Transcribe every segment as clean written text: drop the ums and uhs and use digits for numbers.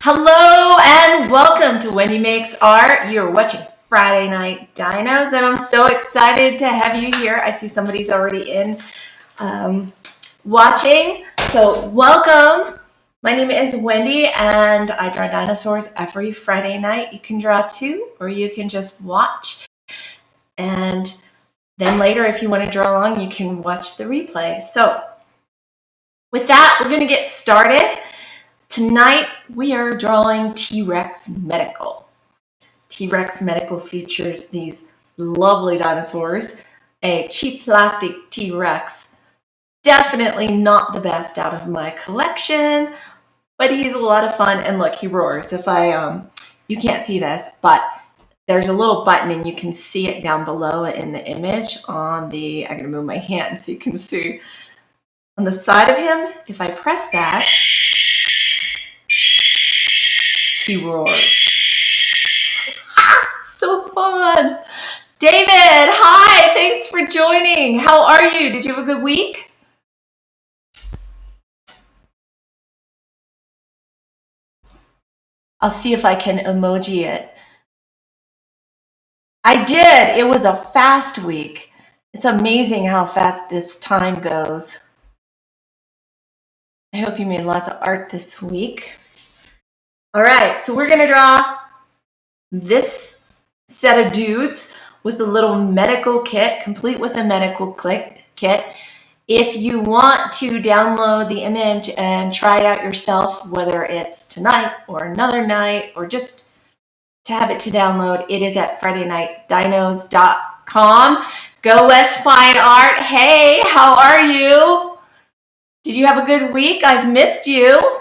Hello and welcome to Wendy Makes Art. You're watching Friday Night Dinos, and I'm so excited to have you here. I see somebody's already in watching, so welcome. My name is Wendy, and I draw dinosaurs every Friday night. You can draw too, or you can just watch. And then later, if you want to draw along, you can watch the replay. So with that, we're going to get started. Tonight, we are drawing T-Rex Medical. T-Rex Medical features these lovely dinosaurs, a cheap plastic T-Rex. Definitely not the best out of my collection, but he's a lot of fun. And look, he roars. You can't see this, but there's a little button and you can see it down below in the image I'm gonna move my hand so you can see on the side of him. If I press that, he roars. So fun. David, hi, thanks for joining. How are you? Did you have a good week? I'll see if I can emoji it. I did. It was a fast week. It's amazing how fast this time goes. I hope you made lots of art this week. All right, so we're gonna draw this set of dudes with a little medical kit, complete with a medical kit. If you want to download the image and try it out yourself, whether it's tonight or another night or just to have it to download, it is at FridayNightDinos.com. Go West Fine Art. Hey, how are you? Did you have a good week? I've missed you.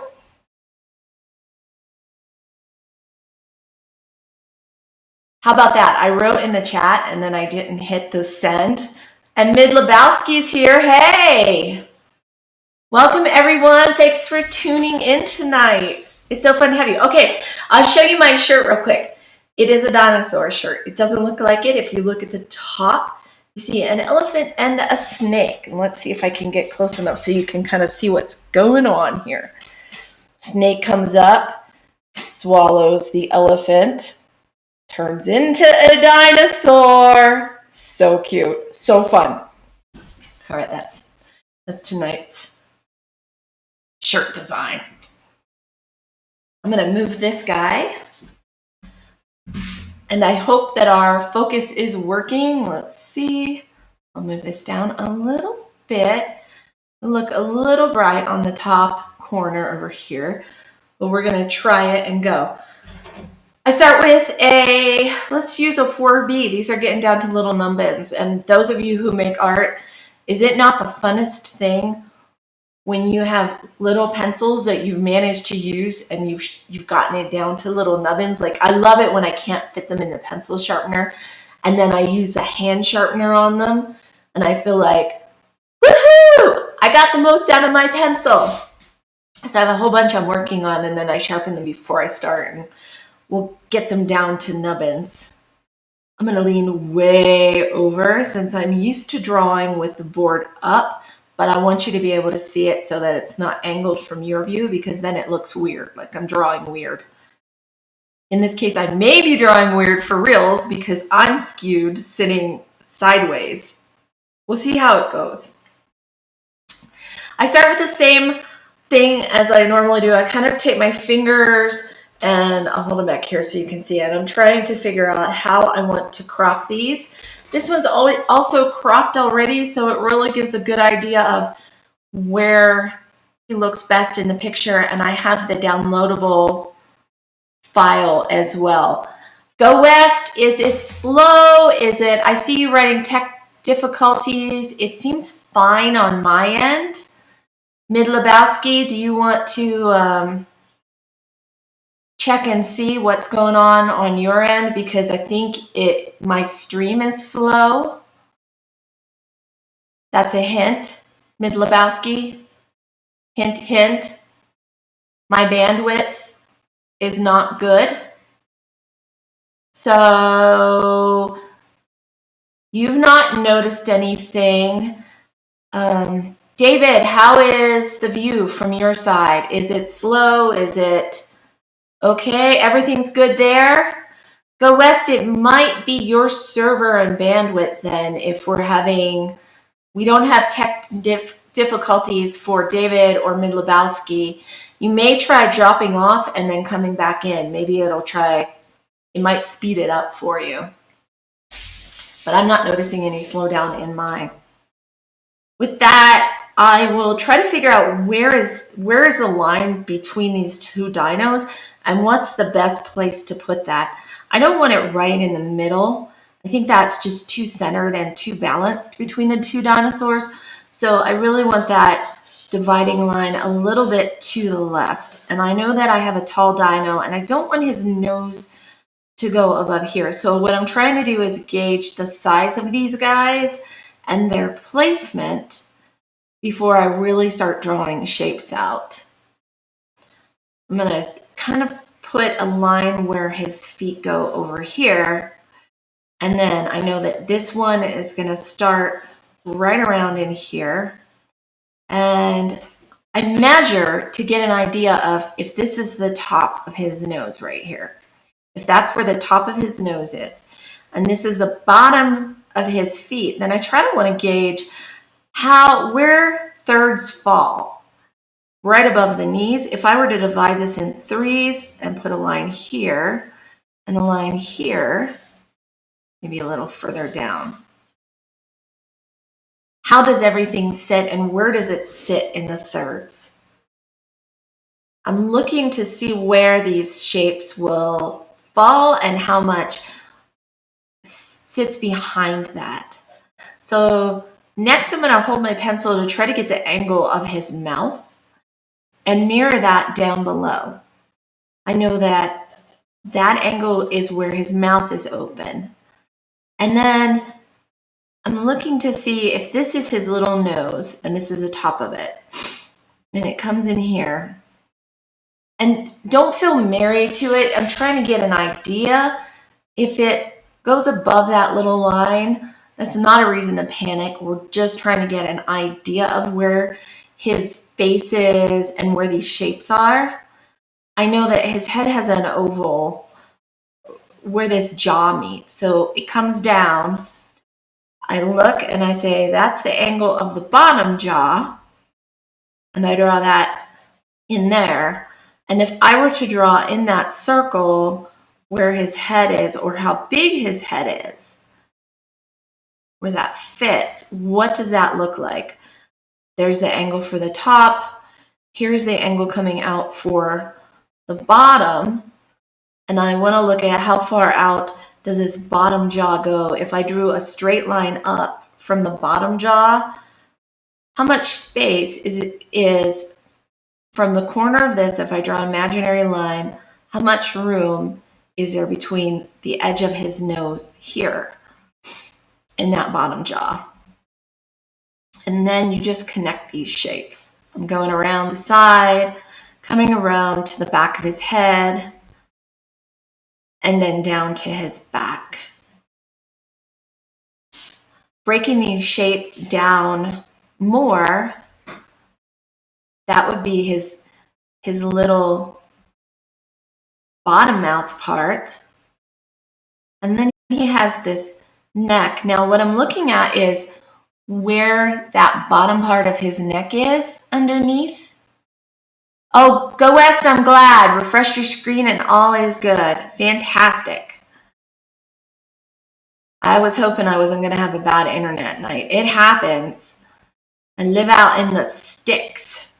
How about that? I wrote in the chat and then I didn't hit the send. And Mid Lebowski's here. Hey! Welcome, everyone. Thanks for tuning in tonight. It's so fun to have you. Okay, I'll show you my shirt real quick. It is a dinosaur shirt. It doesn't look like it. If you look at the top, you see an elephant and a snake. And let's see if I can get close enough so you can kind of see what's going on here. Snake comes up, swallows the elephant, turns into a dinosaur. So cute. So fun. All right, that's tonight's shirt design. I'm going to move this guy. And I hope that our focus is working. Let's see. I'll move this down a little bit. It'll look a little bright on the top corner over here. But we're going to try it and go. I start with let's use a 4B. These are getting down to little numbins. And those of you who make art, is it not the funnest thing when you have little pencils that you've managed to use and you've gotten it down to little nubbins? Like, I love it when I can't fit them in the pencil sharpener and then I use a hand sharpener on them and I feel like, woohoo! I got the most out of my pencil. So I have a whole bunch I'm working on and then I sharpen them before I start and we'll get them down to nubbins. I'm going to lean way over since I'm used to drawing with the board up, but I want you to be able to see it so that it's not angled from your view because then it looks weird, like I'm drawing weird. In this case, I may be drawing weird for reals because I'm skewed sitting sideways. We'll see how it goes. I start with the same thing as I normally do. I kind of take my fingers and I'll hold them back here so you can see it. I'm trying to figure out how I want to crop these. This one's also cropped already, so it really gives a good idea of where he looks best in the picture, and I have the downloadable file as well. Go West, is it slow? I see you writing tech difficulties. It seems fine on my end. Mid Lebowski, do you want to check and see what's going on your end? Because I think my stream is slow. That's a hint. Mid Lebowski. Hint, hint. My bandwidth is not good. So you've not noticed anything. David, how is the view from your side? Is it slow? Is it Okay, everything's good there. Go West, it might be your server and bandwidth then if we don't have tech difficulties for David or Midlebowski. You may try dropping off and then coming back in. Maybe it might speed it up for you. But I'm not noticing any slowdown in mine. With that, I will try to figure out where is the line between these two dinos and what's the best place to put that. I don't want it right in the middle. I think that's just too centered and too balanced between the two dinosaurs. So I really want that dividing line a little bit to the left. And I know that I have a tall dino and I don't want his nose to go above here. So what I'm trying to do is gauge the size of these guys and their placement before I really start drawing shapes out. I'm going to kind of put a line where his feet go over here. And then I know that this one is going to start right around in here. And I measure to get an idea of if this is the top of his nose right here. If that's where the top of his nose is, and this is the bottom of his feet, then I try to want to gauge where thirds fall. Right above the knees. If I were to divide this in threes and put a line here and a line here, maybe a little further down. How does everything sit and where does it sit in the thirds? I'm looking to see where these shapes will fall and how much sits behind that. So next I'm going to hold my pencil to try to get the angle of his mouth and mirror that down below. I know that angle is where his mouth is open. And then I'm looking to see if this is his little nose and this is the top of it. And it comes in here. And don't feel married to it. I'm trying to get an idea. If it goes above that little line, that's not a reason to panic. We're just trying to get an idea of where his face is and where these shapes are. I know that his head has an oval where this jaw meets. So it comes down. I look and I say, that's the angle of the bottom jaw. And I draw that in there. And if I were to draw in that circle where his head is or how big his head is, where that fits, what does that look like? There's the angle for the top. Here's the angle coming out for the bottom. And I want to look at how far out does this bottom jaw go. If I drew a straight line up from the bottom jaw, how much space is from the corner of this, if I draw an imaginary line, how much room is there between the edge of his nose here in that bottom jaw? And then you just connect these shapes. I'm going around the side, coming around to the back of his head, and then down to his back. Breaking these shapes down more, that would be his little bottom mouth part. And then he has this neck. Now what I'm looking at is where that bottom part of his neck is underneath. Oh, go West, I'm glad. Refresh your screen and all is good. Fantastic. I was hoping I wasn't going to have a bad internet night. It happens. I live out in the sticks.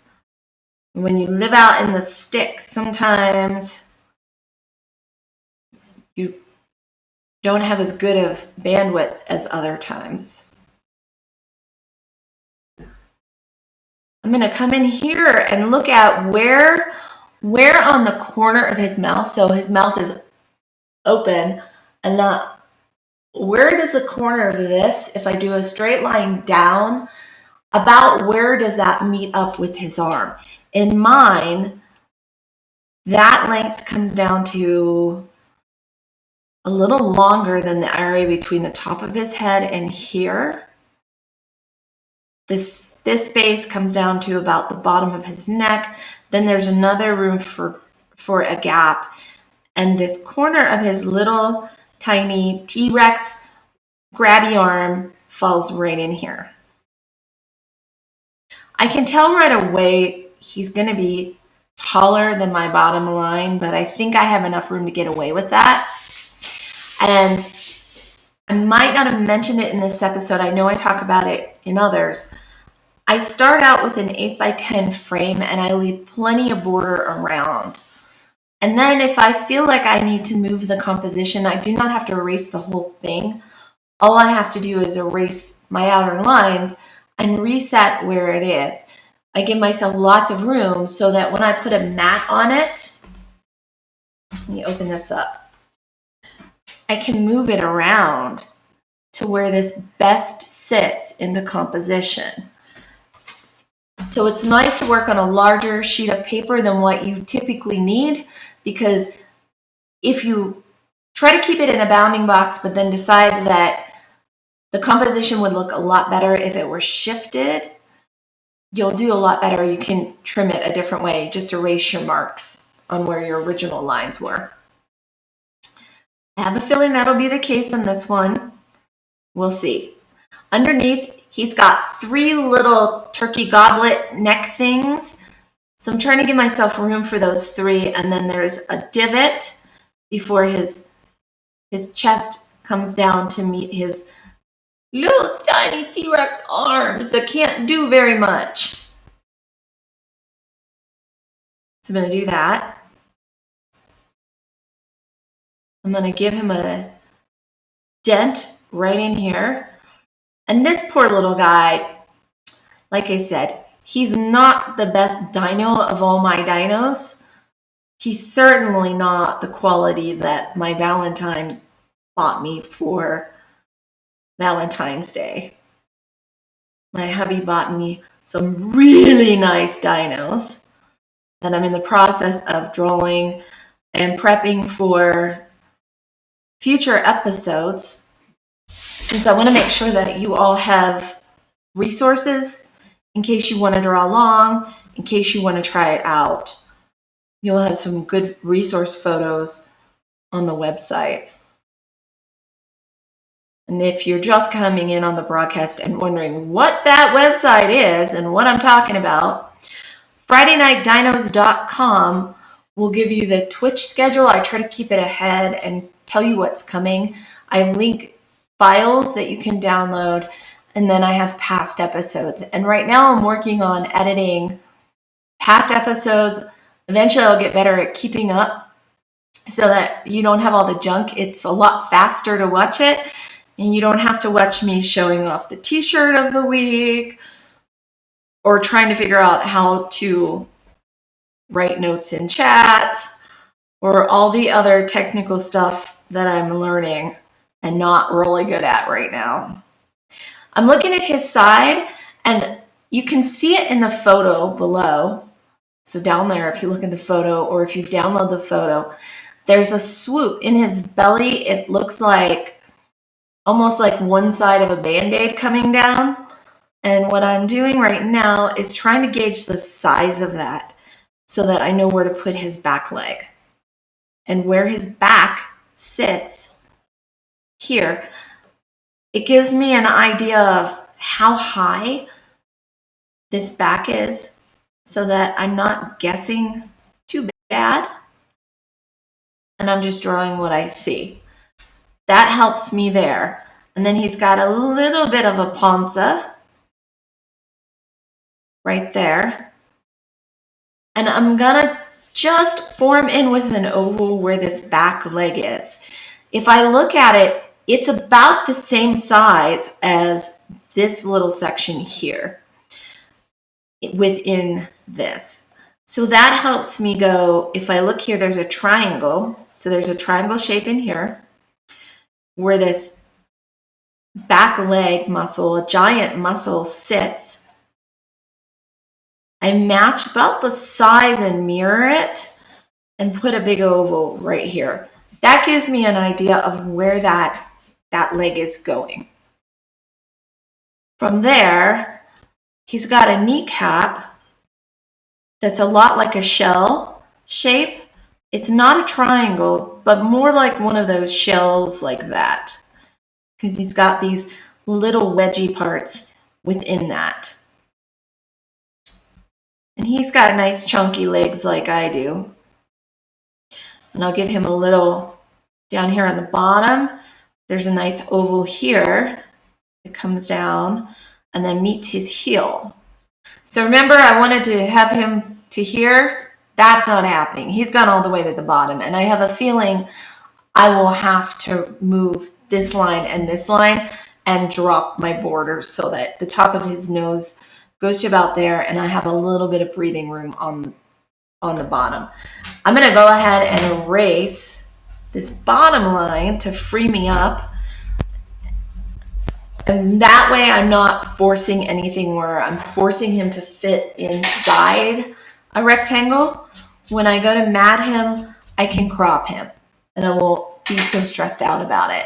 When you live out in the sticks, sometimes you don't have as good of bandwidth as other times. I'm going to come in here and look at where on the corner of his mouth, so his mouth is open, and where does the corner of this, if I do a straight line down, about where does that meet up with his arm? In mine, that length comes down to a little longer than the area between the top of his head and here. This space comes down to about the bottom of his neck. Then there's another room for for a gap, and this corner of his little tiny T-Rex grabby arm falls right in here. I can tell right away he's going to be taller than my bottom line, but I think I have enough room to get away with that. And I might not have mentioned it in this episode. I know I talk about it in others. I start out with an 8x10 frame and I leave plenty of border around. And then if I feel like I need to move the composition, I do not have to erase the whole thing. All I have to do is erase my outer lines and reset where it is. I give myself lots of room so that when I put a mat on it, let me open this up, I can move it around to where this best sits in the composition. So it's nice to work on a larger sheet of paper than what you typically need, because if you try to keep it in a bounding box but then decide that the composition would look a lot better if it were shifted, you'll do a lot better. You can trim it a different way, just erase your marks on where your original lines were. I have a feeling that'll be the case in this one. We'll see. Underneath, he's got 3 little turkey goblet neck things. So I'm trying to give myself room for those 3. And then there's a divot before his chest comes down to meet his little tiny T-Rex arms that can't do very much. So I'm going to do that. I'm going to give him a dent right in here. And this poor little guy, like I said, he's not the best dino of all my dinos. He's certainly not the quality that my Valentine bought me for Valentine's Day. My hubby bought me some really nice dinos that I'm in the process of drawing and prepping for future episodes, since I want to make sure that you all have resources in case you want to draw along, in case you want to try it out. You'll have some good resource photos on the website. And if you're just coming in on the broadcast and wondering what that website is and what I'm talking about, FridayNightDinos.com will give you the Twitch schedule. I try to keep it ahead and tell you what's coming. I link files that you can download, and then I have past episodes. And right now I'm working on editing past episodes. Eventually I'll get better at keeping up so that you don't have all the junk. It's a lot faster to watch it, and you don't have to watch me showing off the t-shirt of the week or trying to figure out how to write notes in chat or all the other technical stuff that I'm learning and not really good at right now. I'm looking at his side, and you can see it in the photo below. So down there, if you look at the photo or if you download the photo, there's a swoop in his belly. It looks like almost like one side of a Band-Aid coming down. And what I'm doing right now is trying to gauge the size of that so that I know where to put his back leg. And where his back sits here, it gives me an idea of how high this back is so that I'm not guessing too bad. And I'm just drawing what I see. That helps me there. And then he's got a little bit of a panza right there. And I'm gonna just form in with an oval where this back leg is. If I look at it, it's about the same size as this little section here within this. So that helps me go, if I look here, there's a triangle. So there's a triangle shape in here where this back leg muscle, a giant muscle, sits. I match about the size and mirror it and put a big oval right here. That gives me an idea of where that leg is going. From there, he's got a kneecap that's a lot like a shell shape. It's not a triangle, but more like one of those shells like that, because he's got these little wedgy parts within that. And he's got nice chunky legs like I do. And I'll give him a little down here on the bottom. There's a nice oval here. It comes down and then meets his heel. So remember, I wanted to have him to here. That's not happening. He's gone all the way to the bottom. And I have a feeling I will have to move this line and drop my border so that the top of his nose goes to about there and I have a little bit of breathing room on the bottom. I'm going to go ahead and erase this bottom line to free me up. And that way I'm not forcing anything where I'm forcing him to fit inside a rectangle. When I go to mat him, I can crop him and I won't be so stressed out about it.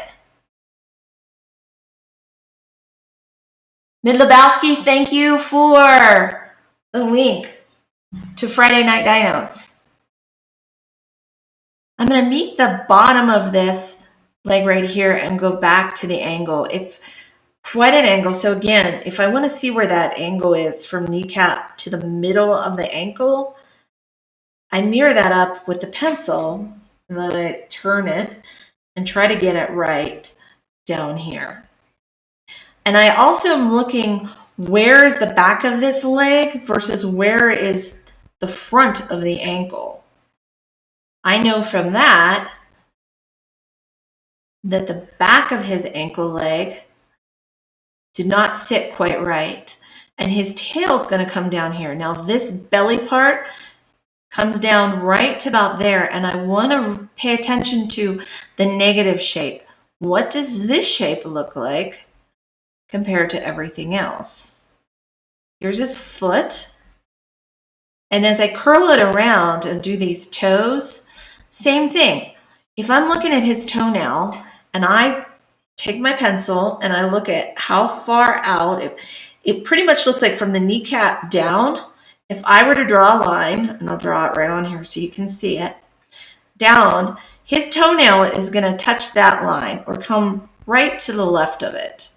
Mid Lebowski, thank you for the link to Friday Night Dinos. I'm going to meet the bottom of this leg right here and go back to the angle. It's quite an angle. So again, if I want to see where that angle is from kneecap to the middle of the ankle, I mirror that up with the pencil and then I turn it and try to get it right down here. And I also am looking, where is the back of this leg versus where is the front of the ankle? I know from that the back of his ankle leg did not sit quite right. And his tail's going to come down here. Now this belly part comes down right to about there. And I want to pay attention to the negative shape. What does this shape look like compared to everything else? Here's his foot. And as I curl it around and do these toes, same thing. If I'm looking at his toenail and I take my pencil and I look at how far out, it pretty much looks like from the kneecap down. If I were to draw a line, and I'll draw it right on here so you can see it, down, his toenail is going to touch that line or come right to the left of it.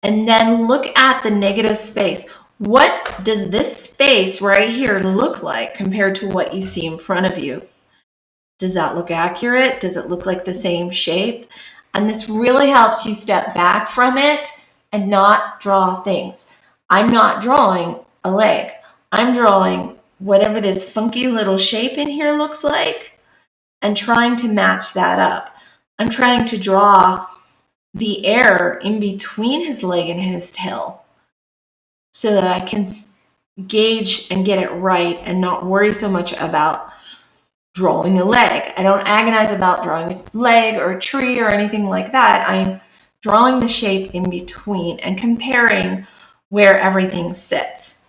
And then look at the negative space. What does this space right here look like compared to what you see in front of you? Does that look accurate? Does it look like the same shape? And this really helps you step back from it and not draw things. I'm not drawing a leg. I'm drawing whatever this funky little shape in here looks like and trying to match that up. I'm trying to draw the air in between his leg and his tail so that I can gauge and get it right and not worry so much about drawing a leg. I don't agonize about drawing a leg or a tree or anything like that. I'm drawing the shape in between and comparing where everything sits.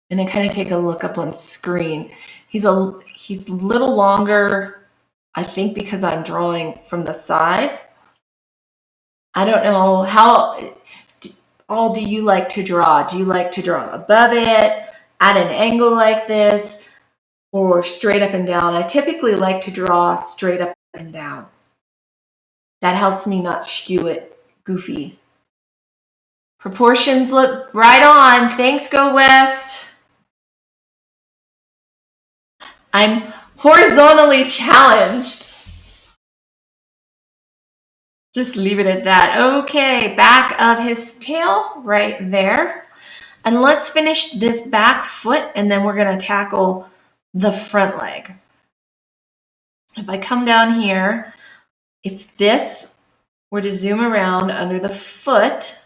And I kind of take a look up on screen. He's a little longer, I think, because I'm drawing from the side. I don't know, how all do you like to draw? Do you like to draw above it, at an angle like this, or straight up and down? I typically like to draw straight up and down. That helps me not skew it goofy. Proportions look right on. Thanks, Go West. I'm horizontally challenged. Just leave it at that. Okay, back of his tail right there. And let's finish this back foot and then we're going to tackle the front leg. If I come down here, if this were to zoom around under the foot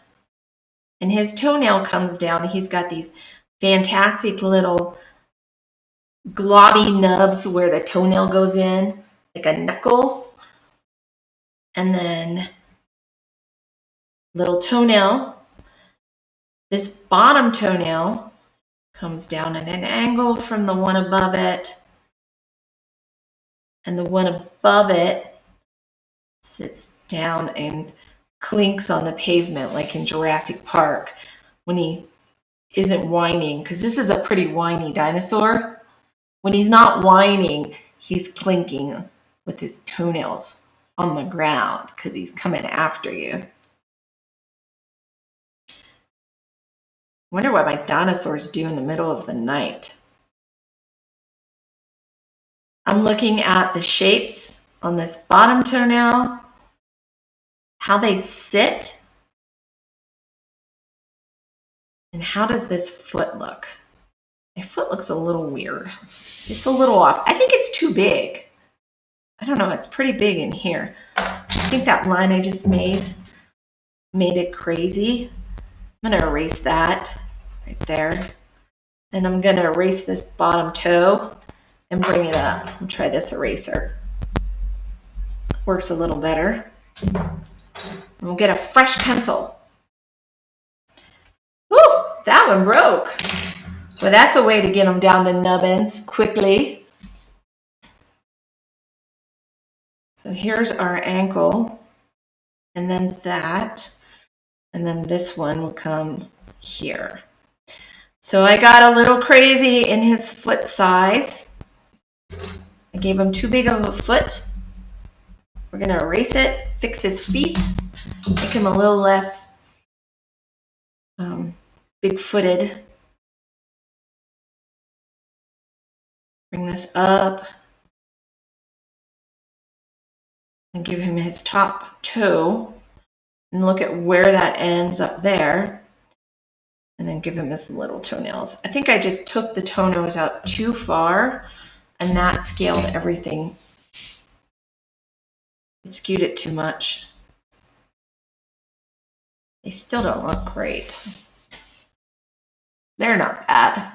and his toenail comes down, he's got these fantastic little globby nubs where the toenail goes in, like a knuckle. And then little toenail. This bottom toenail comes down at an angle from the one above it. And the one above it sits down and clinks on the pavement like in Jurassic Park when he isn't whining, because this is a pretty whiny dinosaur. When he's not whining, he's clinking with his toenails on the ground because he's coming after you. Wonder what my dinosaurs do in the middle of the night. I'm looking at the shapes on this bottom toenail, how they sit, and how does this foot look? My foot looks a little weird. It's a little off. I think it's too big. I don't know, it's pretty big in here. I think that line I just made it crazy. I'm gonna erase that right there. And I'm gonna erase this bottom toe and bring it up. I'll try this eraser. Works a little better. We'll get a fresh pencil. Whew, that one broke. Well, that's a way to get them down to nubbins quickly. So here's our ankle, and then that, and then this one will come here. So I got a little crazy in his foot size. I gave him too big of a foot. We're gonna erase it, fix his feet, make him a little less big-footed. Bring this up and give him his top toe, and look at where that ends up there, and then give him his little toenails. I think I just took the toenails out too far, and that scaled everything. It skewed it too much. They still don't look great. They're not bad.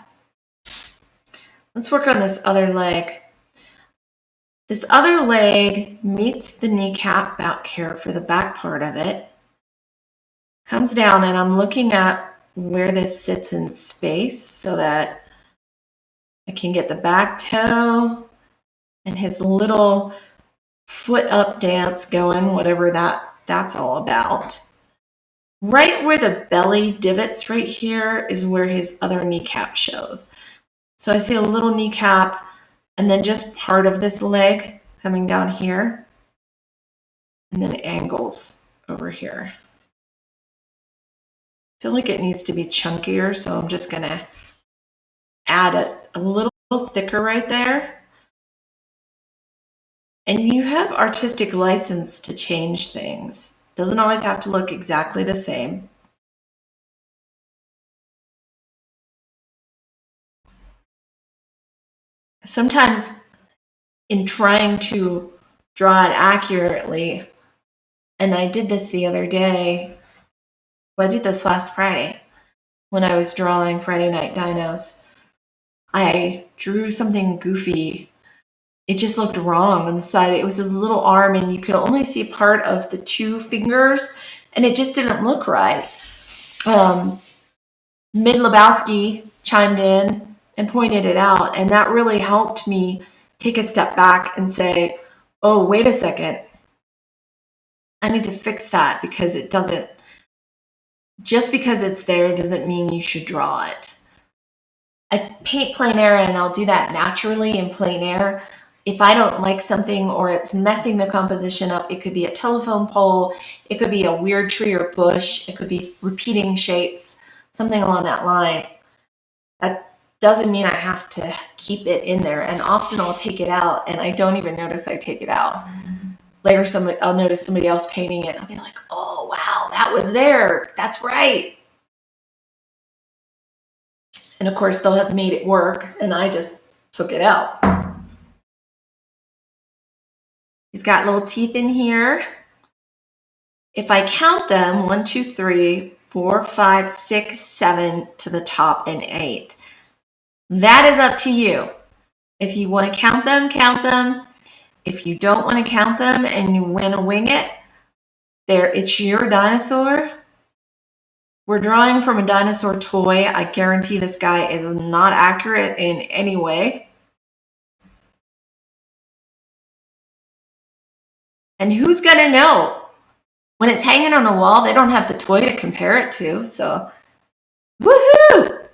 Let's work on this other leg. This other leg meets the kneecap back here for the back part of it. Comes down, and I'm looking at where this sits in space so that I can get the back toe and his little foot up dance going, whatever that's all about. Right where the belly divots right here is where his other kneecap shows. So I see a little kneecap and then just part of this leg coming down here, and then angles over here. I feel like it needs to be chunkier, so I'm just gonna add it a little thicker right there. And you have artistic license to change things. Doesn't always have to look exactly the same. Sometimes in trying to draw it accurately, and I did this the other day, well, I did this last Friday when I was drawing Friday Night Dinos. I drew something goofy. It just looked wrong on the side. It was his little arm, and you could only see part of the two fingers, and it just didn't look right. Mid Lebowski chimed in and pointed it out, and that really helped me take a step back and say, oh, wait a second. I need to fix that, because it doesn't, just because it's there doesn't mean you should draw it. I paint plein air, and I'll do that naturally in plein air. If I don't like something or it's messing the composition up, it could be a telephone pole, it could be a weird tree or bush, it could be repeating shapes, something along that line. That doesn't mean I have to keep it in there. And often I'll take it out and I don't even notice I take it out. Later, I'll notice somebody else painting it. I'll be like, oh, wow, that was there. That's right. And of course, they'll have made it work, and I just took it out. He's got little teeth in here. If I count them, 1, 2, 3, 4, 5, 6, 7 to the top, and 8. That is up to you. If you want to count them, count them. If you don't want to count them and you want to wing it, it's your dinosaur. We're drawing from a dinosaur toy. I guarantee this guy is not accurate in any way. And who's going to know? When it's hanging on a wall, they don't have the toy to compare it to. So, woohoo!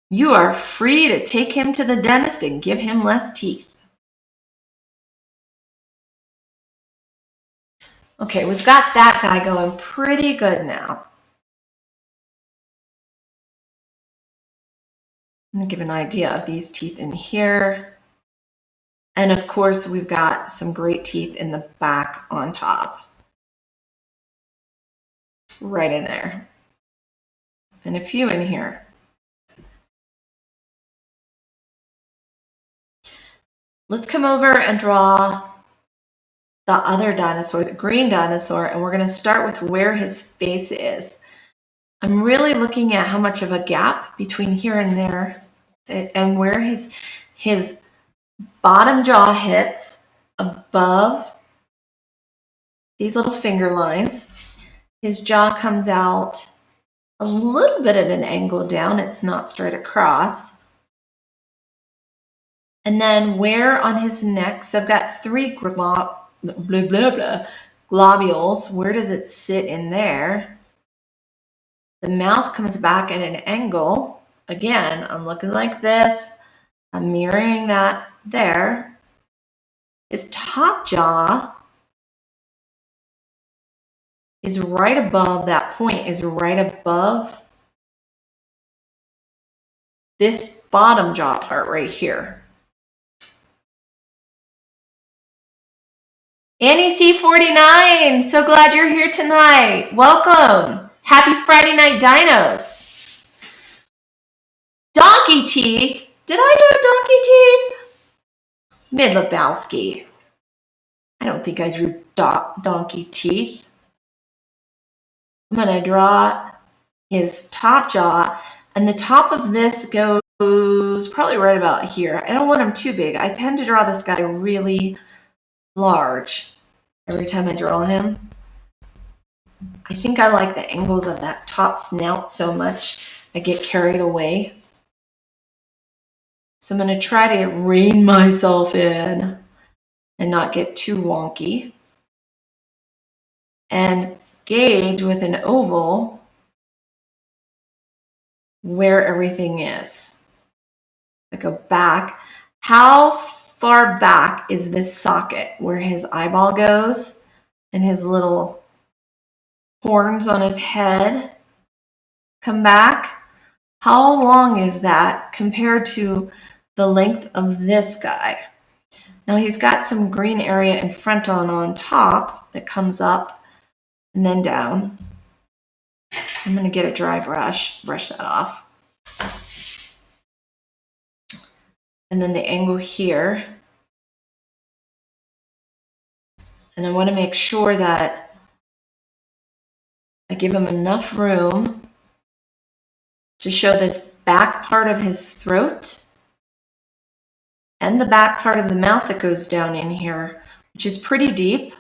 You are free to take him to the dentist and give him less teeth. Okay, we've got that guy going pretty good now. I'm going to give an idea of these teeth in here. And of course, we've got some great teeth in the back on top. Right in there. And a few in here. Let's come over and draw the other dinosaur, the green dinosaur, and we're going to start with where his face is. I'm really looking at how much of a gap between here and there and where his bottom jaw hits above these little finger lines. His jaw comes out a little bit at an angle down. It's not straight across. And then where on his neck, so I've got three globules. Where does it sit in there? The mouth comes back at an angle. Again, I'm looking like this. I'm mirroring that there. His top jaw is right above, that point is right above this bottom jaw part right here. Annie C49, so glad you're here tonight. Welcome. Happy Friday Night Dinos. Donkey teeth. Did I do a donkey teeth? Mid-Lebowski. I don't think I drew donkey teeth. I'm going to draw his top jaw, and the top of this goes probably right about here. I don't want him too big. I tend to draw this guy really large every time I draw him. I think I like the angles of that top snout so much I get carried away. So I'm going to try to rein myself in and not get too wonky. And gauge with an oval where everything is. I go back. How far back is this socket where his eyeball goes and his little horns on his head come back? How long is that compared to the length of this guy? Now he's got some green area in front on top that comes up and then down. I'm going to get a dry brush that off. And then the angle here. And I want to make sure that I give him enough room to show this back part of his throat and the back part of the mouth that goes down in here, which is pretty deep.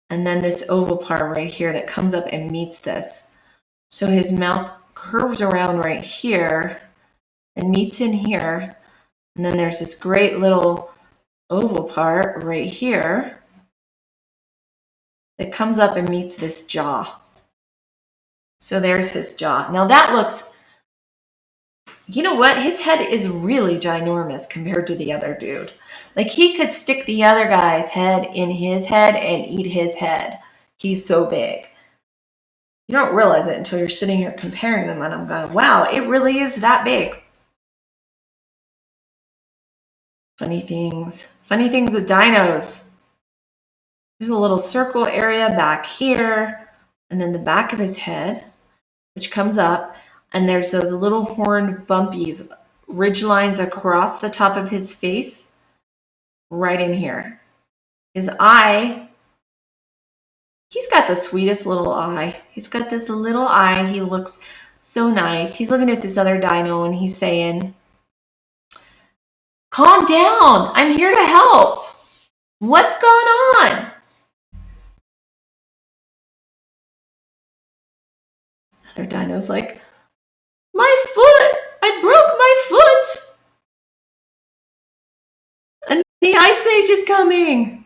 And then this oval part right here that comes up and meets this. So his mouth curves around right here and meets in here. And then there's this great little oval part right here that comes up and meets this jaw. So there's his jaw. Now that looks, you know what? His head is really ginormous compared to the other dude. Like he could stick the other guy's head in his head and eat his head. He's so big. You don't realize it until you're sitting here comparing them and I'm going, wow, it really is that big. Funny things with dinos. There's a little circle area back here and then the back of his head, which comes up, and there's those little horned bumpies, ridge lines across the top of his face right in here. His eye, he's got the sweetest little eye. He's got this little eye. He looks so nice. He's looking at this other dino and he's saying, calm down. I'm here to help. What's going on? Other dino's like, my foot. I broke my foot. And the ice age is coming.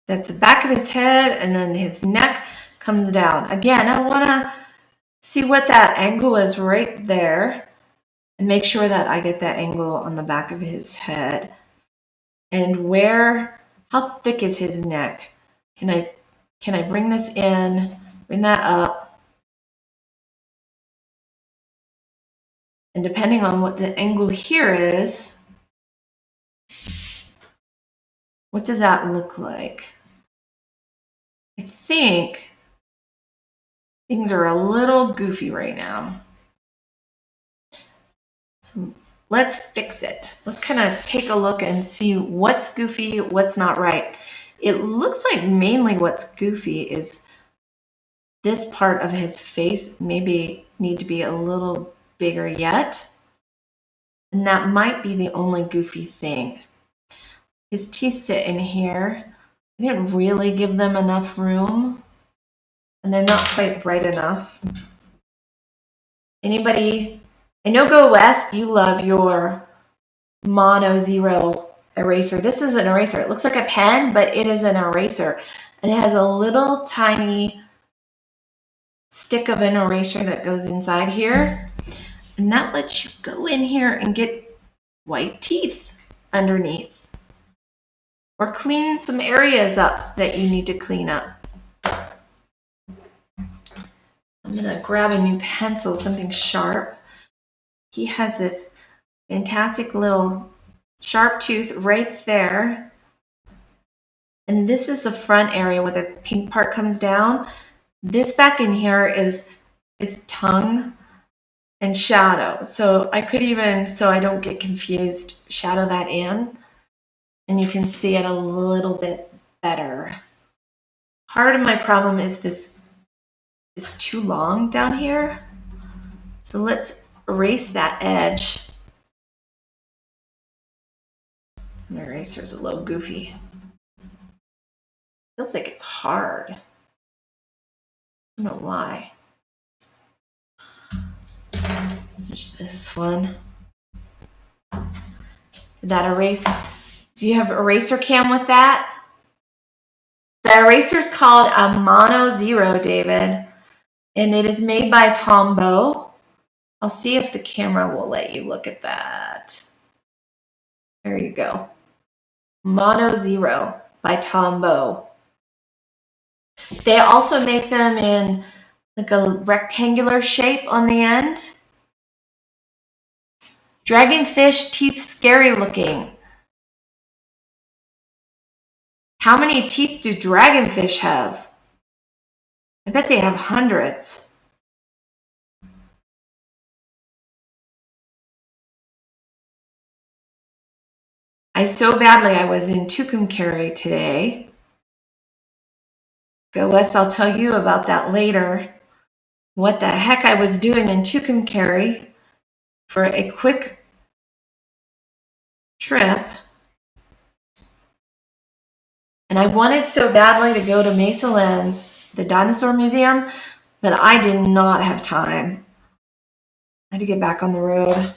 That's the back of his head, and then his neck comes down. Again, I want to see what that angle is right there and make sure that I get that angle on the back of his head. And how thick is his neck? Can I bring this in, bring that up? And depending on what the angle here is, what does that look like? I think things are a little goofy right now. So let's fix it. Let's kind of take a look and see what's goofy, what's not right. It looks like mainly what's goofy is this part of his face maybe need to be a little bigger yet. And that might be the only goofy thing. His teeth sit in here. I didn't really give them enough room, and they're not quite bright enough. Anybody, I know Go West, you love your DINO005 eraser. This is an eraser. It looks like a pen, but it is an eraser. And it has a little tiny stick of an eraser that goes inside here. And that lets you go in here and get white teeth underneath. Or clean some areas up that you need to clean up. I'm gonna grab a new pencil, something sharp. He has this fantastic little sharp tooth right there. And this is the front area where the pink part comes down. This back in here is his tongue and shadow. So I could even, so I don't get confused, shadow that in. And you can see it a little bit better. Part of my problem is this is too long down here. So let's erase that edge. My eraser's a little goofy. Feels like it's hard. I don't know why. Switch this one. Did that erase? Do you have eraser cam with that? The eraser is called a DINO005, David, and it is made by Tombow. I'll see if the camera will let you look at that. There you go. DINO005 by Tombow. They also make them in like a rectangular shape on the end. Dragonfish teeth, scary looking. How many teeth do dragonfish have? I bet they have hundreds. I was in Tucumcari today. Go West, I'll tell you about that later. What the heck I was doing in Tucumcari for a quick trip. And I wanted so badly to go to Mesa Lens, the dinosaur museum, but I did not have time. I had to get back on the road.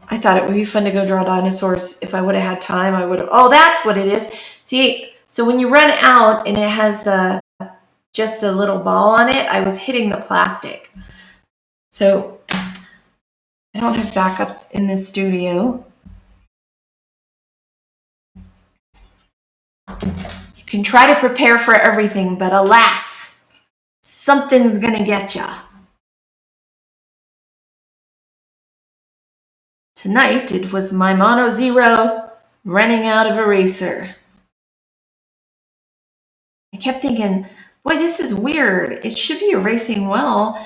I thought it would be fun to go draw dinosaurs. If I would have had time, I would have. Oh, that's what it is. See, so when you run out and it has just a little ball on it, I was hitting the plastic. So I don't have backups in this studio. You can try to prepare for everything, but alas, something's gonna get ya. Tonight, it was my DINO005 running out of eraser. I kept thinking, boy, this is weird. It should be erasing well.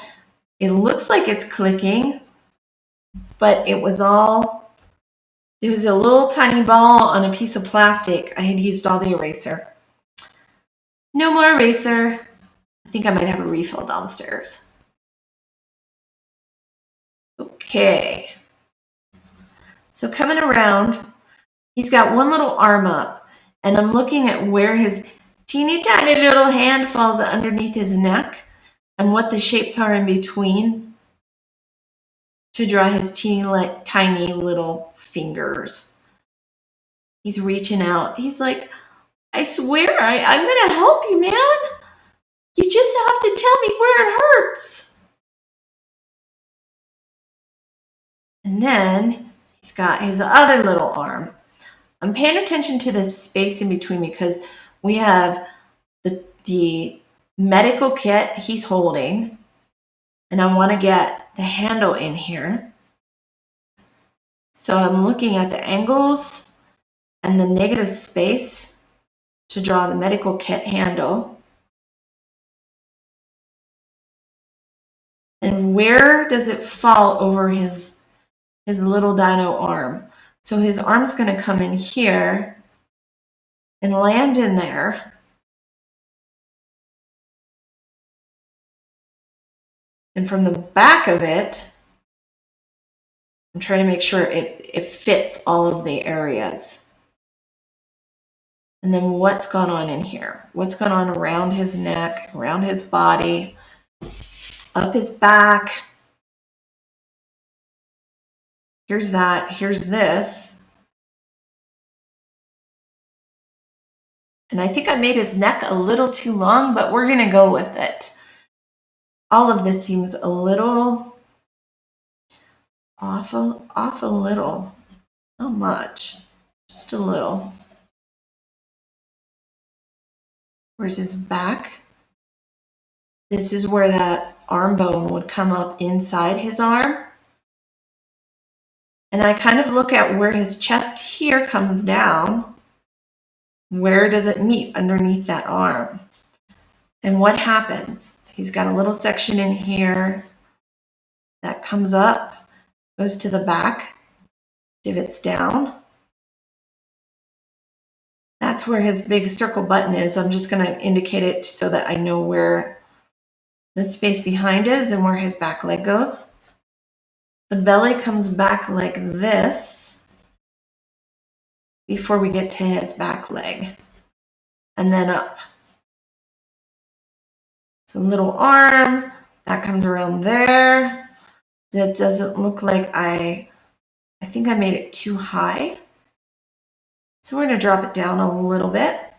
It looks like it's clicking, but there was a little tiny ball on a piece of plastic. I had used all the eraser. No more eraser. I think I might have a refill downstairs. Okay. So coming around, he's got one little arm up, and I'm looking at where his teeny tiny little hand falls underneath his neck and what the shapes are in between to draw his teeny tiny little fingers. He's reaching out. He's like, I swear, I'm going to help you, man. You just have to tell me where it hurts. And then he's got his other little arm. I'm paying attention to this space in between because we have the medical kit he's holding, and I want to get the handle in here. So I'm looking at the angles and the negative space to draw the medical kit handle. And where does it fall over his little dino arm? So his arm's going to come in here and land in there. And from the back of it, I'm trying to make sure it fits all of the areas. And then what's going on in here? What's going on around his neck, around his body, up his back? Here's that. Here's this. And I think I made his neck a little too long, but we're going to go with it. All of this seems a little off a little. Not much. Just a little. Where's his back? This is where that arm bone would come up inside his arm. And I kind of look at where his chest here comes down. Where does it meet underneath that arm? And what happens? He's got a little section in here that comes up, goes to the back, divots down. That's where his big circle button is. I'm just going to indicate it so that I know where the space behind is and where his back leg goes. The belly comes back like this before we get to his back leg, and then up. So little arm, that comes around there. That doesn't look like I think I made it too high. So we're going to drop it down a little bit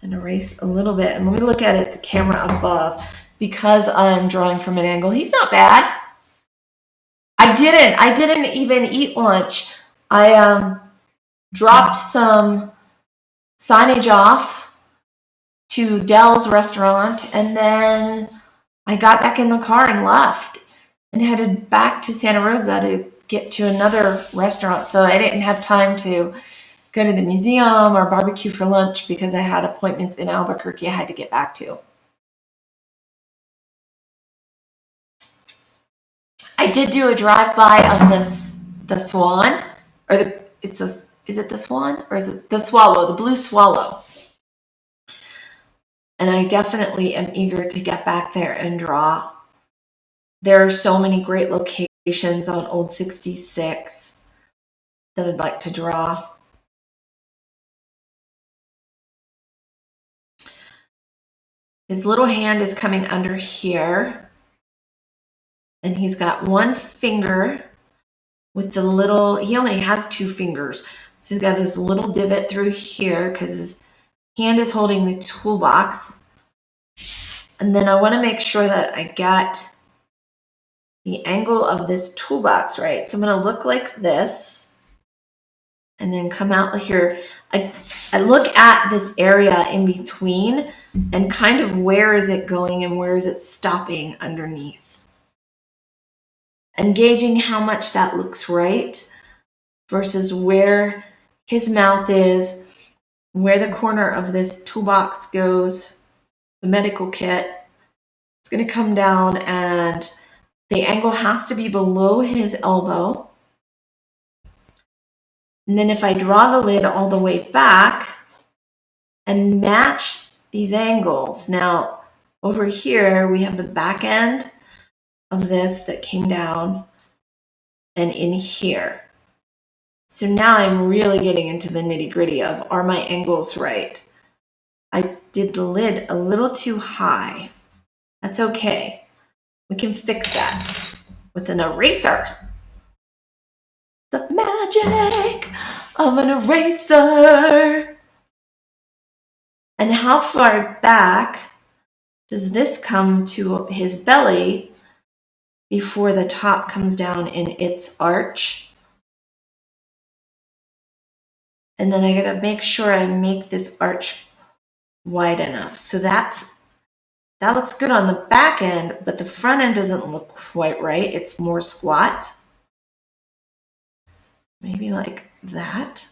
and erase a little bit. And let me look at it, the camera above, because I'm drawing from an angle. He's not bad. I didn't even eat lunch. I dropped some signage off to Dell's restaurant, and then I got back in the car and left and headed back to Santa Rosa to get to another restaurant. So I didn't have time to go to the museum or barbecue for lunch because I had appointments in Albuquerque I had to get back to. I did do a drive-by of the swan, or is it the swan or is it the swallow, the blue swallow? And I definitely am eager to get back there and draw. There are so many great locations on Old 66 that I'd like to draw. His little hand is coming under here. And he's got one finger with the little, he only has 2 fingers. So he's got this little divot through here because his hand is holding the toolbox. And then I want to make sure that I got the angle of this toolbox right. So I'm going to look like this and then come out here. I look at this area in between and kind of where is it going and where is it stopping underneath. And gauging how much that looks right versus where his mouth is, where the corner of this toolbox goes, the medical kit. It's going to come down and the angle has to be below his elbow. And then if I draw the lid all the way back and match these angles. Now over here we have the back end of this that came down and in here. So now I'm really getting into the nitty-gritty of, are my angles right? I did the lid a little too high. That's okay. We can fix that with an eraser. magic of an eraser. And how far back does this come to his belly before the top comes down in its arch? And then I gotta make sure I make this arch wide enough. So that looks good on the back end, but the front end doesn't look quite right. It's more squat. Maybe like that.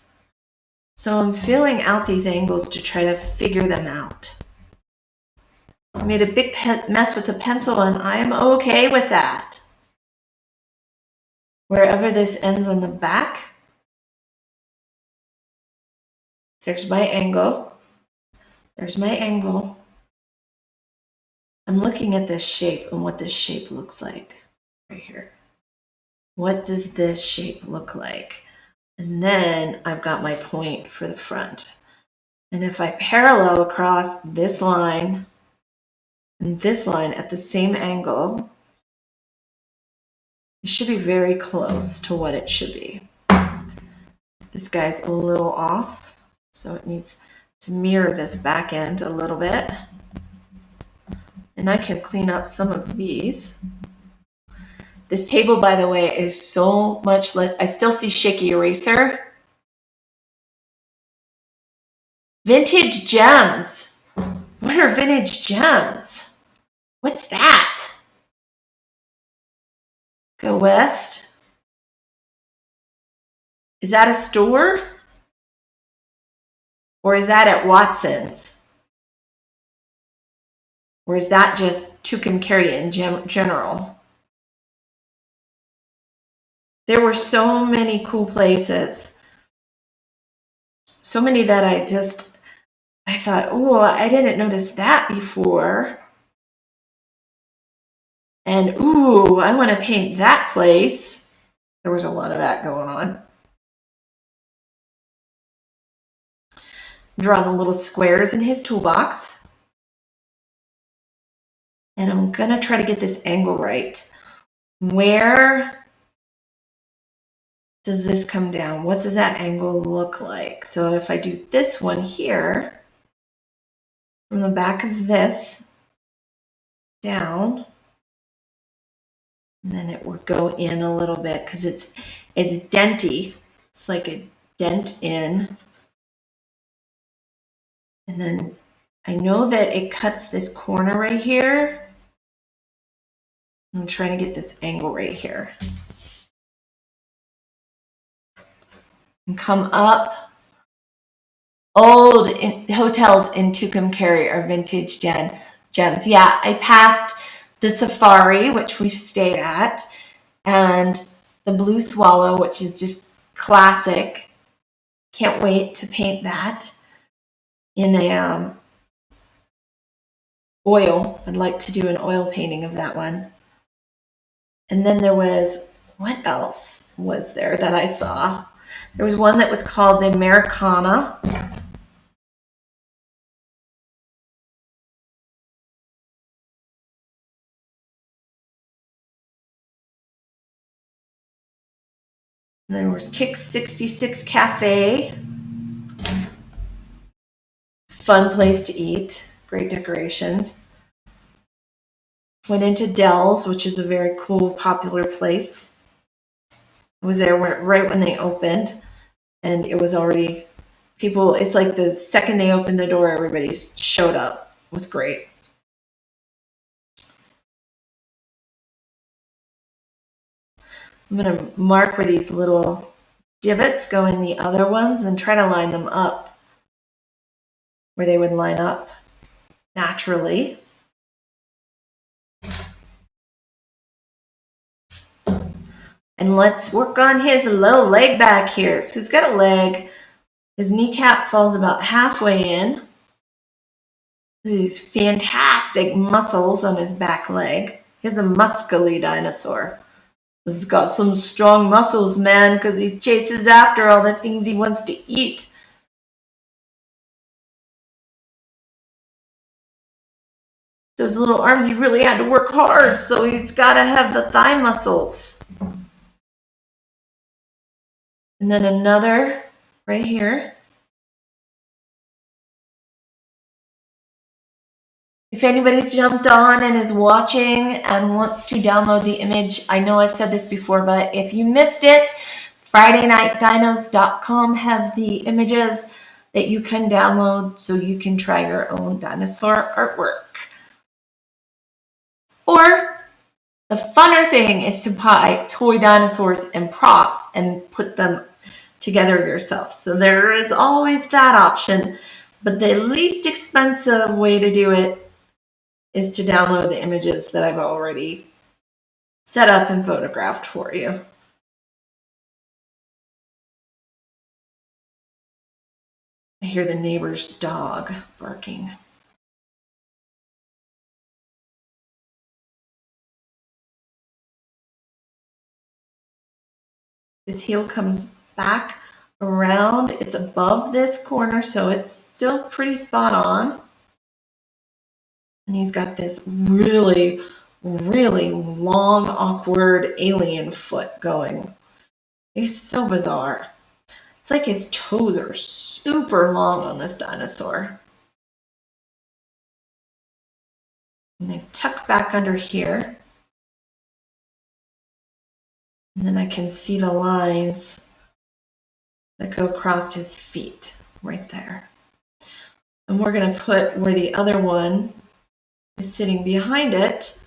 So I'm filling out these angles to try to figure them out. I made a big mess with the pencil, and I am okay with that. Wherever this ends on the back, there's my angle. There's my angle. I'm looking at this shape and what this shape looks like right here. What does this shape look like? And then I've got my point for the front. And if I parallel across this line and this line at the same angle, it should be very close to what it should be. This guy's a little off, so it needs to mirror this back end a little bit. And I can clean up some of these. This table, by the way, is so much less. I still see shaky eraser. Vintage gems. What are vintage gems? What's that? Go west. Is that a store? Or is that at Watson's? Or is that just Tucumcari in general? There were so many cool places. So many that I thought, oh, I didn't notice that before. And ooh, I want to paint that place. There was a lot of that going on. Draw the little squares in his toolbox. And I'm going to try to get this angle right. Where does this come down? What does that angle look like? So if I do this one here, from the back of this down, and then it will go in a little bit because it's denty. It's like a dent in. And then I know that it cuts this corner right here. I'm trying to get this angle right here. And come up. Old hotels in Tucumcari are vintage gems. Yeah, I passed the Safari, which we've stayed at, and the Blue Swallow, which is just classic. Can't wait to paint that in a oil. I'd like to do an oil painting of that one. And then there was, what else was there that I saw? There was one that was called the Americana. And then there was Kick 66 Cafe. Fun place to eat. Great decorations. Went into Dell's, which is a very cool, popular place. I was there right when they opened, and it was already people. It's like the second they opened the door, everybody showed up. It was great. I'm going to mark where these little divots go in the other ones and try to line them up where they would line up naturally. And let's work on his low leg back here. So he's got a leg. His kneecap falls about halfway in. These fantastic muscles on his back leg. He's a muscly dinosaur. He's got some strong muscles, man, because he chases after all the things he wants to eat. Those little arms, he really had to work hard, so he's got to have the thigh muscles. And then another right here. If anybody's jumped on and is watching and wants to download the image, I know I've said this before, but if you missed it, FridayNightDinos.com have the images that you can download so you can try your own dinosaur artwork. Or the funner thing is to buy toy dinosaurs and props and put them together yourself. So there is always that option, but the least expensive way to do it is to download the images that I've already set up and photographed for you. I hear the neighbor's dog barking. His heel comes back around. It's above this corner, so it's still pretty spot on. And he's got this really, really long, awkward alien foot going. It's so bizarre. It's like his toes are super long on this dinosaur. And they tuck back under here. And then I can see the lines that go across his feet right there. And we're going to put where the other one is sitting behind it.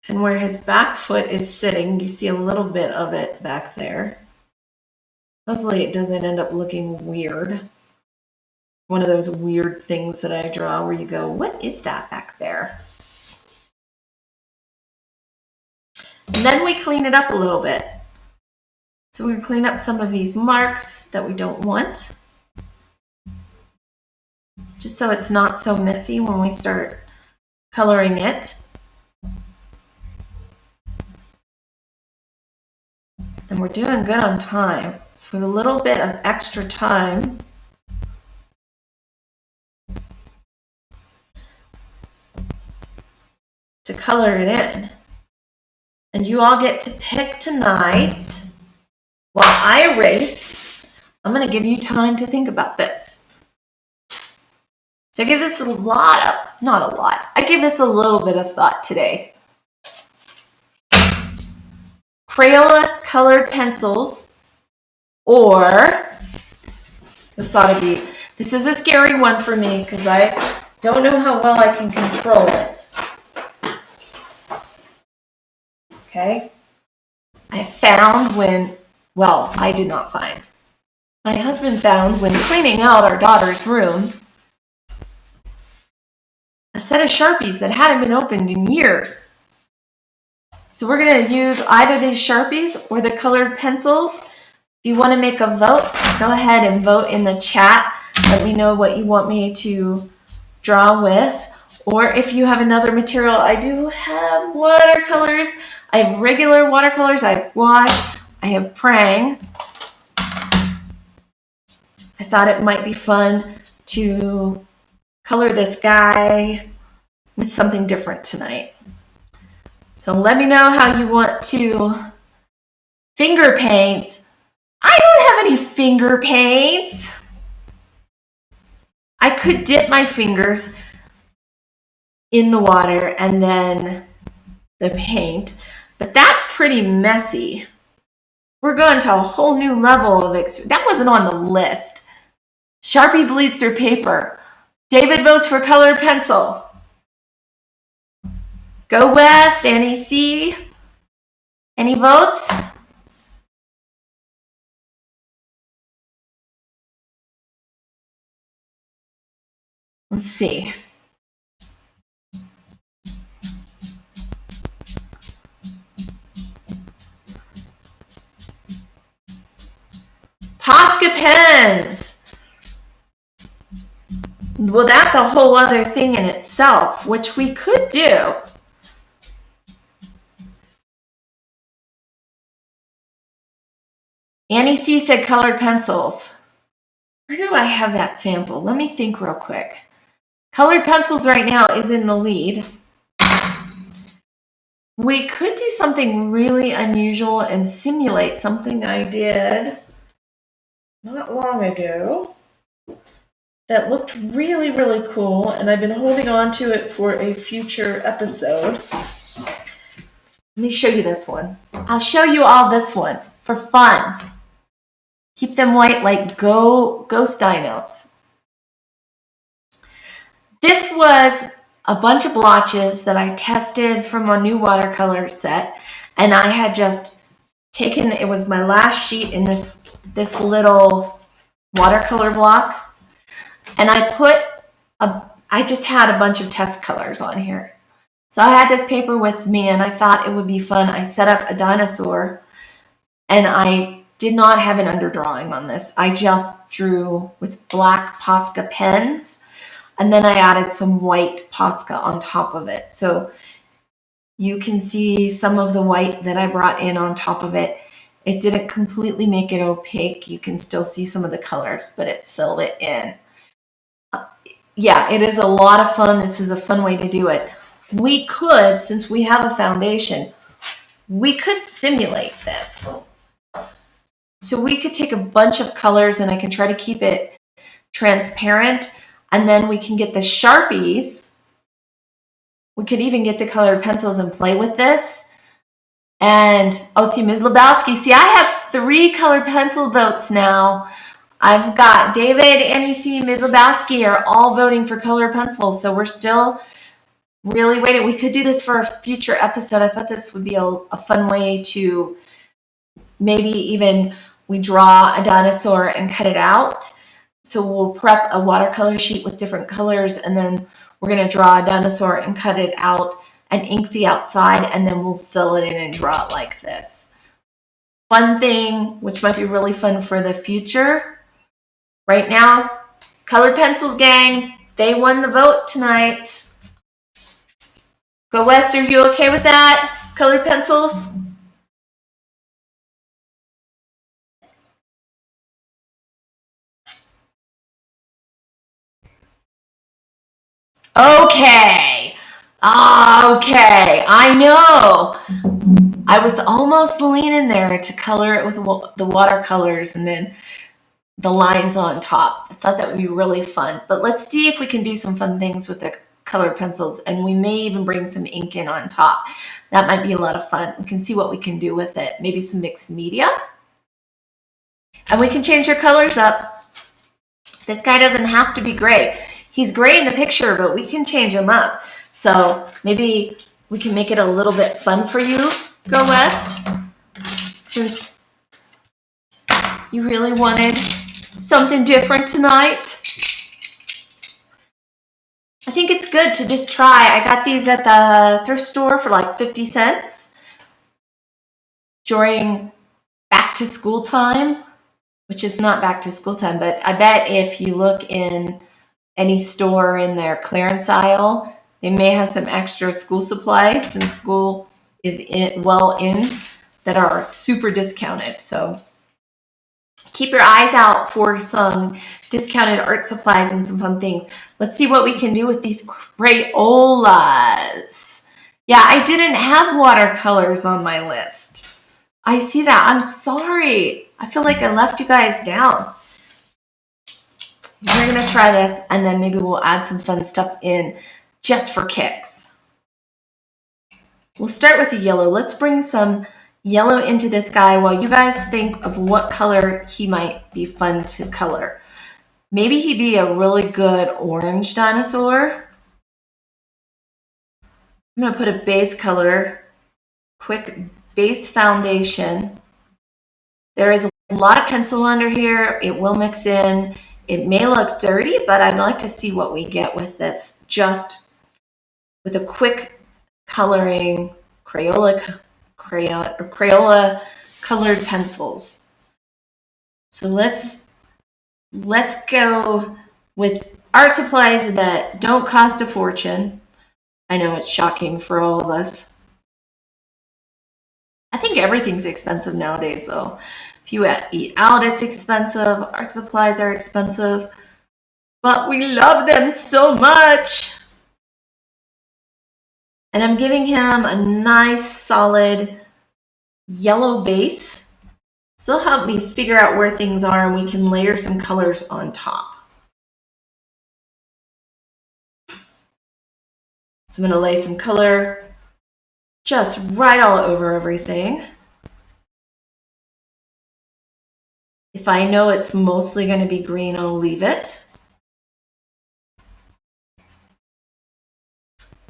And where his back foot is sitting, you see a little bit of it back there. Hopefully it doesn't end up looking weird. One of those weird things that I draw where you go, what is that back there? And then we clean it up a little bit. So we're going to clean up some of these marks that we don't want, just so it's not so messy when we start coloring it. And we're doing good on time. So with a little bit of extra time, to color it in. And you all get to pick tonight while I erase. I'm going to give you time to think about this. So I give this a lot of, not a lot, I give this a little bit of thought today. Crayola colored pencils, or this ought to be, this is a scary one for me because I don't know how well I can control it. Okay, I found when, well, I did not find. My husband found when cleaning out our daughter's room a set of Sharpies that hadn't been opened in years. So we're going to use either these Sharpies or the colored pencils. If you want to make a vote, go ahead and vote in the chat. Let me know what you want me to draw with. Or if you have another material, I do have watercolors. I have regular watercolors, I have gouache, I have prang. I thought it might be fun to color this guy with something different tonight. So let me know how you want to finger paints. I don't have any finger paints. I could dip my fingers in the water and then the paint, but that's pretty messy. We're going to a whole new level of that wasn't on the list. Sharpie bleeds through paper. David votes for colored pencil. Go West, Annie C. Any votes? Let's see. Posca pens. Well, that's a whole other thing in itself, which we could do. Annie C said colored pencils. Where do I have that sample? Let me think real quick. Colored pencils right now is in the lead. We could do something really unusual and simulate something I did not long ago that looked really, really cool, and I've been holding on to it for a future episode. Let me show you this one. I'll show you all this one for fun. Keep them white like ghost dinos. This was a bunch of blotches that I tested from a new watercolor set, and I had just taken, it was my last sheet in this little watercolor block, and I just had a bunch of test colors on here. So I had this paper with me, and I thought it would be fun. I set up a dinosaur, and I did not have an underdrawing on this. I just drew with black Posca pens, and then I added some white Posca on top of it. So you can see some of the white that I brought in on top of it. It didn't completely make it opaque. You can still see some of the colors, but it filled it in. Yeah, it is a lot of fun. This is a fun way to do it. We could, since we have a foundation, we could simulate this. So we could take a bunch of colors, and I can try to keep it transparent, and then we can get the Sharpies. We could even get the colored pencils and play with this. And, see, Lebowski. See, I have 3 colored pencil votes now. I've got David, Annie C, Lebowski are all voting for colored pencils, so we're still really waiting. We could do this for a future episode. I thought this would be a fun way to maybe even we draw a dinosaur and cut it out. So we'll prep a watercolor sheet with different colors, and then we're going to draw a dinosaur and cut it out and ink the outside, and then we'll fill it in and draw it like this. Fun thing, which might be really fun for the future. Right now, colored pencils gang, they won the vote tonight. Go West, are you okay with that? Colored pencils? Okay. Okay, I know. I was almost leaning there to color it with the watercolors and then the lines on top. I thought that would be really fun. But let's see if we can do some fun things with the colored pencils, and we may even bring some ink in on top. That might be a lot of fun. We can see what we can do with it. Maybe some mixed media. And we can change their colors up. This guy doesn't have to be gray. He's gray in the picture, but we can change him up. So maybe we can make it a little bit fun for you, Go West, since you really wanted something different tonight. I think it's good to just try. I got these at the thrift store for like 50 cents during back to school time, which is not back to school time, but I bet if you look in any store in their clearance aisle, they may have some extra school supplies, since school is in that are super discounted. So keep your eyes out for some discounted art supplies and some fun things. Let's see what we can do with these Crayolas. Yeah, I didn't have watercolors on my list. I see that. I'm sorry. I feel like I left you guys down. We're going to try this, and then maybe we'll add some fun stuff in just for kicks. We'll start with the yellow. Let's bring some yellow into this guy while you guys think of what color he might be fun to color. Maybe he'd be a really good orange dinosaur. I'm going to put a base color, quick base foundation. There is a lot of pencil under here. It will mix in. It may look dirty, but I'd like to see what we get with this, just with a quick coloring Crayola colored pencils. So let's go with art supplies that don't cost a fortune. I know it's shocking for all of us. I think everything's expensive nowadays, though. If you eat out, it's expensive. Art supplies are expensive. But we love them so much. And I'm giving him a nice solid yellow base. So it'll help me figure out where things are and we can layer some colors on top. So I'm going to lay some color just right all over everything. If I know it's mostly going to be green, I'll leave it.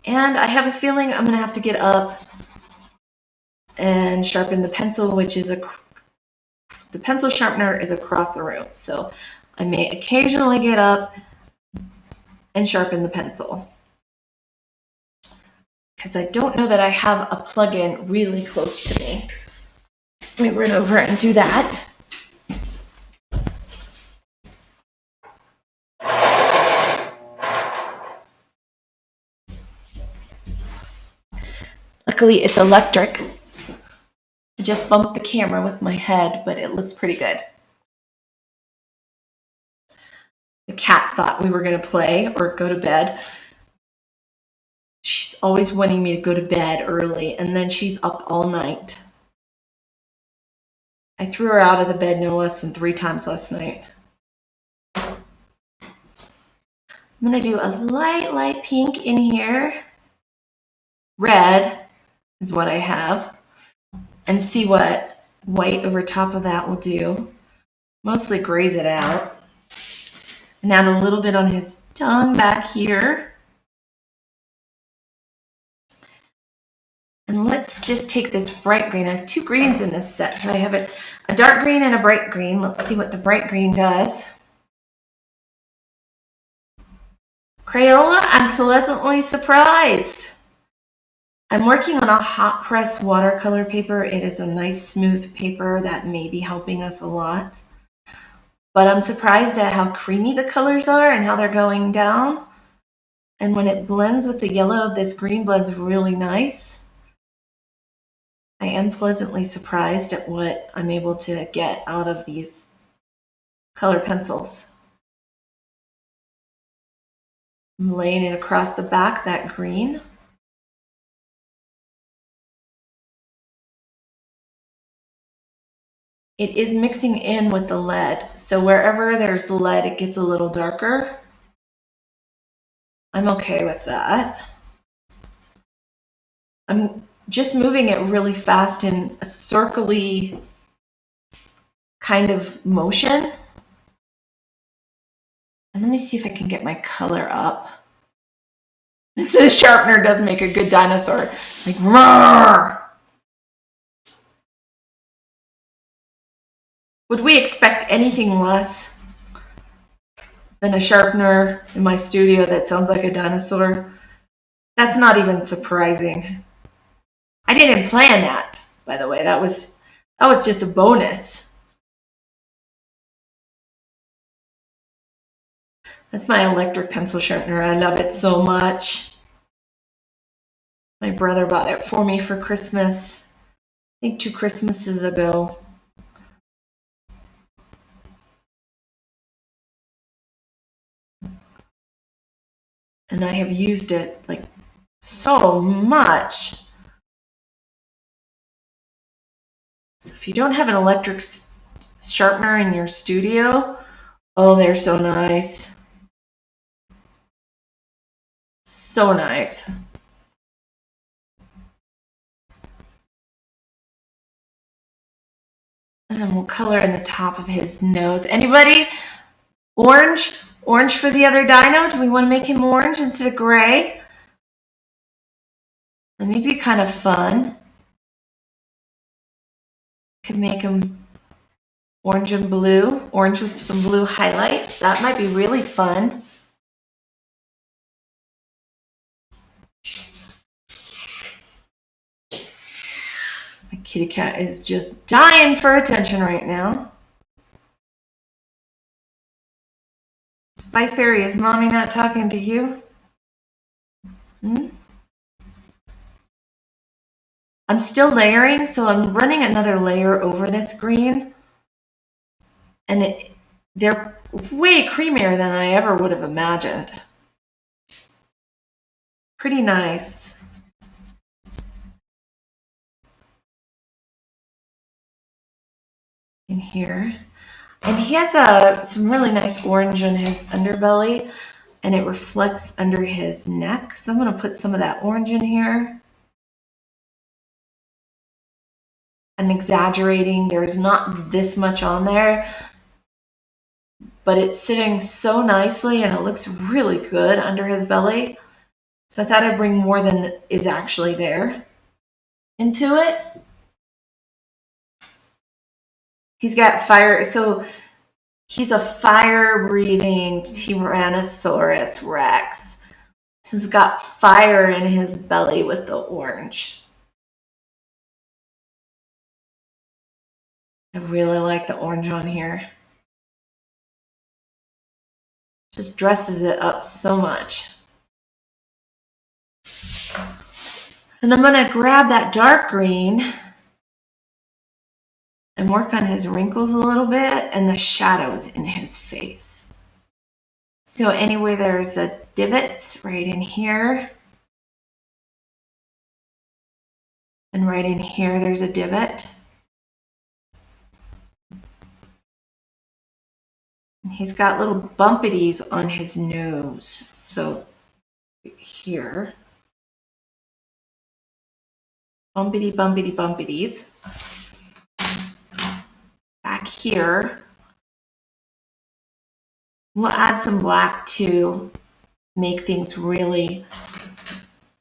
And I have a feeling I'm going to have to get up and sharpen the pencil, which is the pencil sharpener is across the room. So I may occasionally get up and sharpen the pencil, because I don't know that I have a plug-in really close to me. Let me run over and do that. Luckily, it's electric. I just bumped the camera with my head, but it looks pretty good. The cat thought we were going to play or go to bed. She's always wanting me to go to bed early, and then she's up all night. I threw her out of the bed no less than 3 times last night. I'm going to do a light pink in here. Red is what I have. And see what white over top of that will do. Mostly graze it out. And add a little bit on his tongue back here. And let's just take this bright green. I have 2 greens in this set. So I have a dark green and a bright green. Let's see what the bright green does. Crayola, I'm pleasantly surprised. I'm working on a hot press watercolor paper. It is a nice smooth paper that may be helping us a lot. But I'm surprised at how creamy the colors are and how they're going down. And when it blends with the yellow, this green blends really nice. I am pleasantly surprised at what I'm able to get out of these color pencils. I'm laying it across the back, that green. It is mixing in with the lead, so wherever there's lead, it gets a little darker. I'm okay with that. I'm just moving it really fast in a circly kind of motion. And let me see if I can get my color up. The sharpener does make a good dinosaur. Like, roar! Would we expect anything less than a sharpener in my studio that sounds like a dinosaur? That's not even surprising. I didn't plan that, by the way. That was just a bonus. That's my electric pencil sharpener. I love it so much. My brother bought it for me for Christmas. I think 2 Christmases ago. And I have used it like so much. So if you don't have an electric sharpener in your studio, oh, they're so nice. So nice. And we'll color in the top of his nose. Anybody? Orange? Orange for the other dino? Do we want to make him orange instead of gray? That may be kind of fun. Could make him orange and blue. Orange with some blue highlights. That might be really fun. My kitty cat is just dying for attention right now. Spiceberry, is mommy not talking to you? I'm still layering, so I'm running another layer over this green. And they're way creamier than I ever would have imagined. Pretty nice. in here. And he has some really nice orange on his underbelly, and it reflects under his neck. So I'm going to put some of that orange in here. I'm exaggerating. There's not this much on there, but it's sitting so nicely and it looks really good under his belly. So I thought I'd bring more than is actually there into it. He's got fire. So he's a fire-breathing Tyrannosaurus Rex. He's got fire in his belly with the orange. I really like the orange on here. Just dresses it up so much. And I'm going to grab that dark green and work on his wrinkles a little bit and the shadows in his face. So anyway, there's the divots right in here. And right in here, there's a divot. And he's got little bumpities on his nose. So here. Bumpity, bumpity, bumpities. Back here. We'll add some black to make things really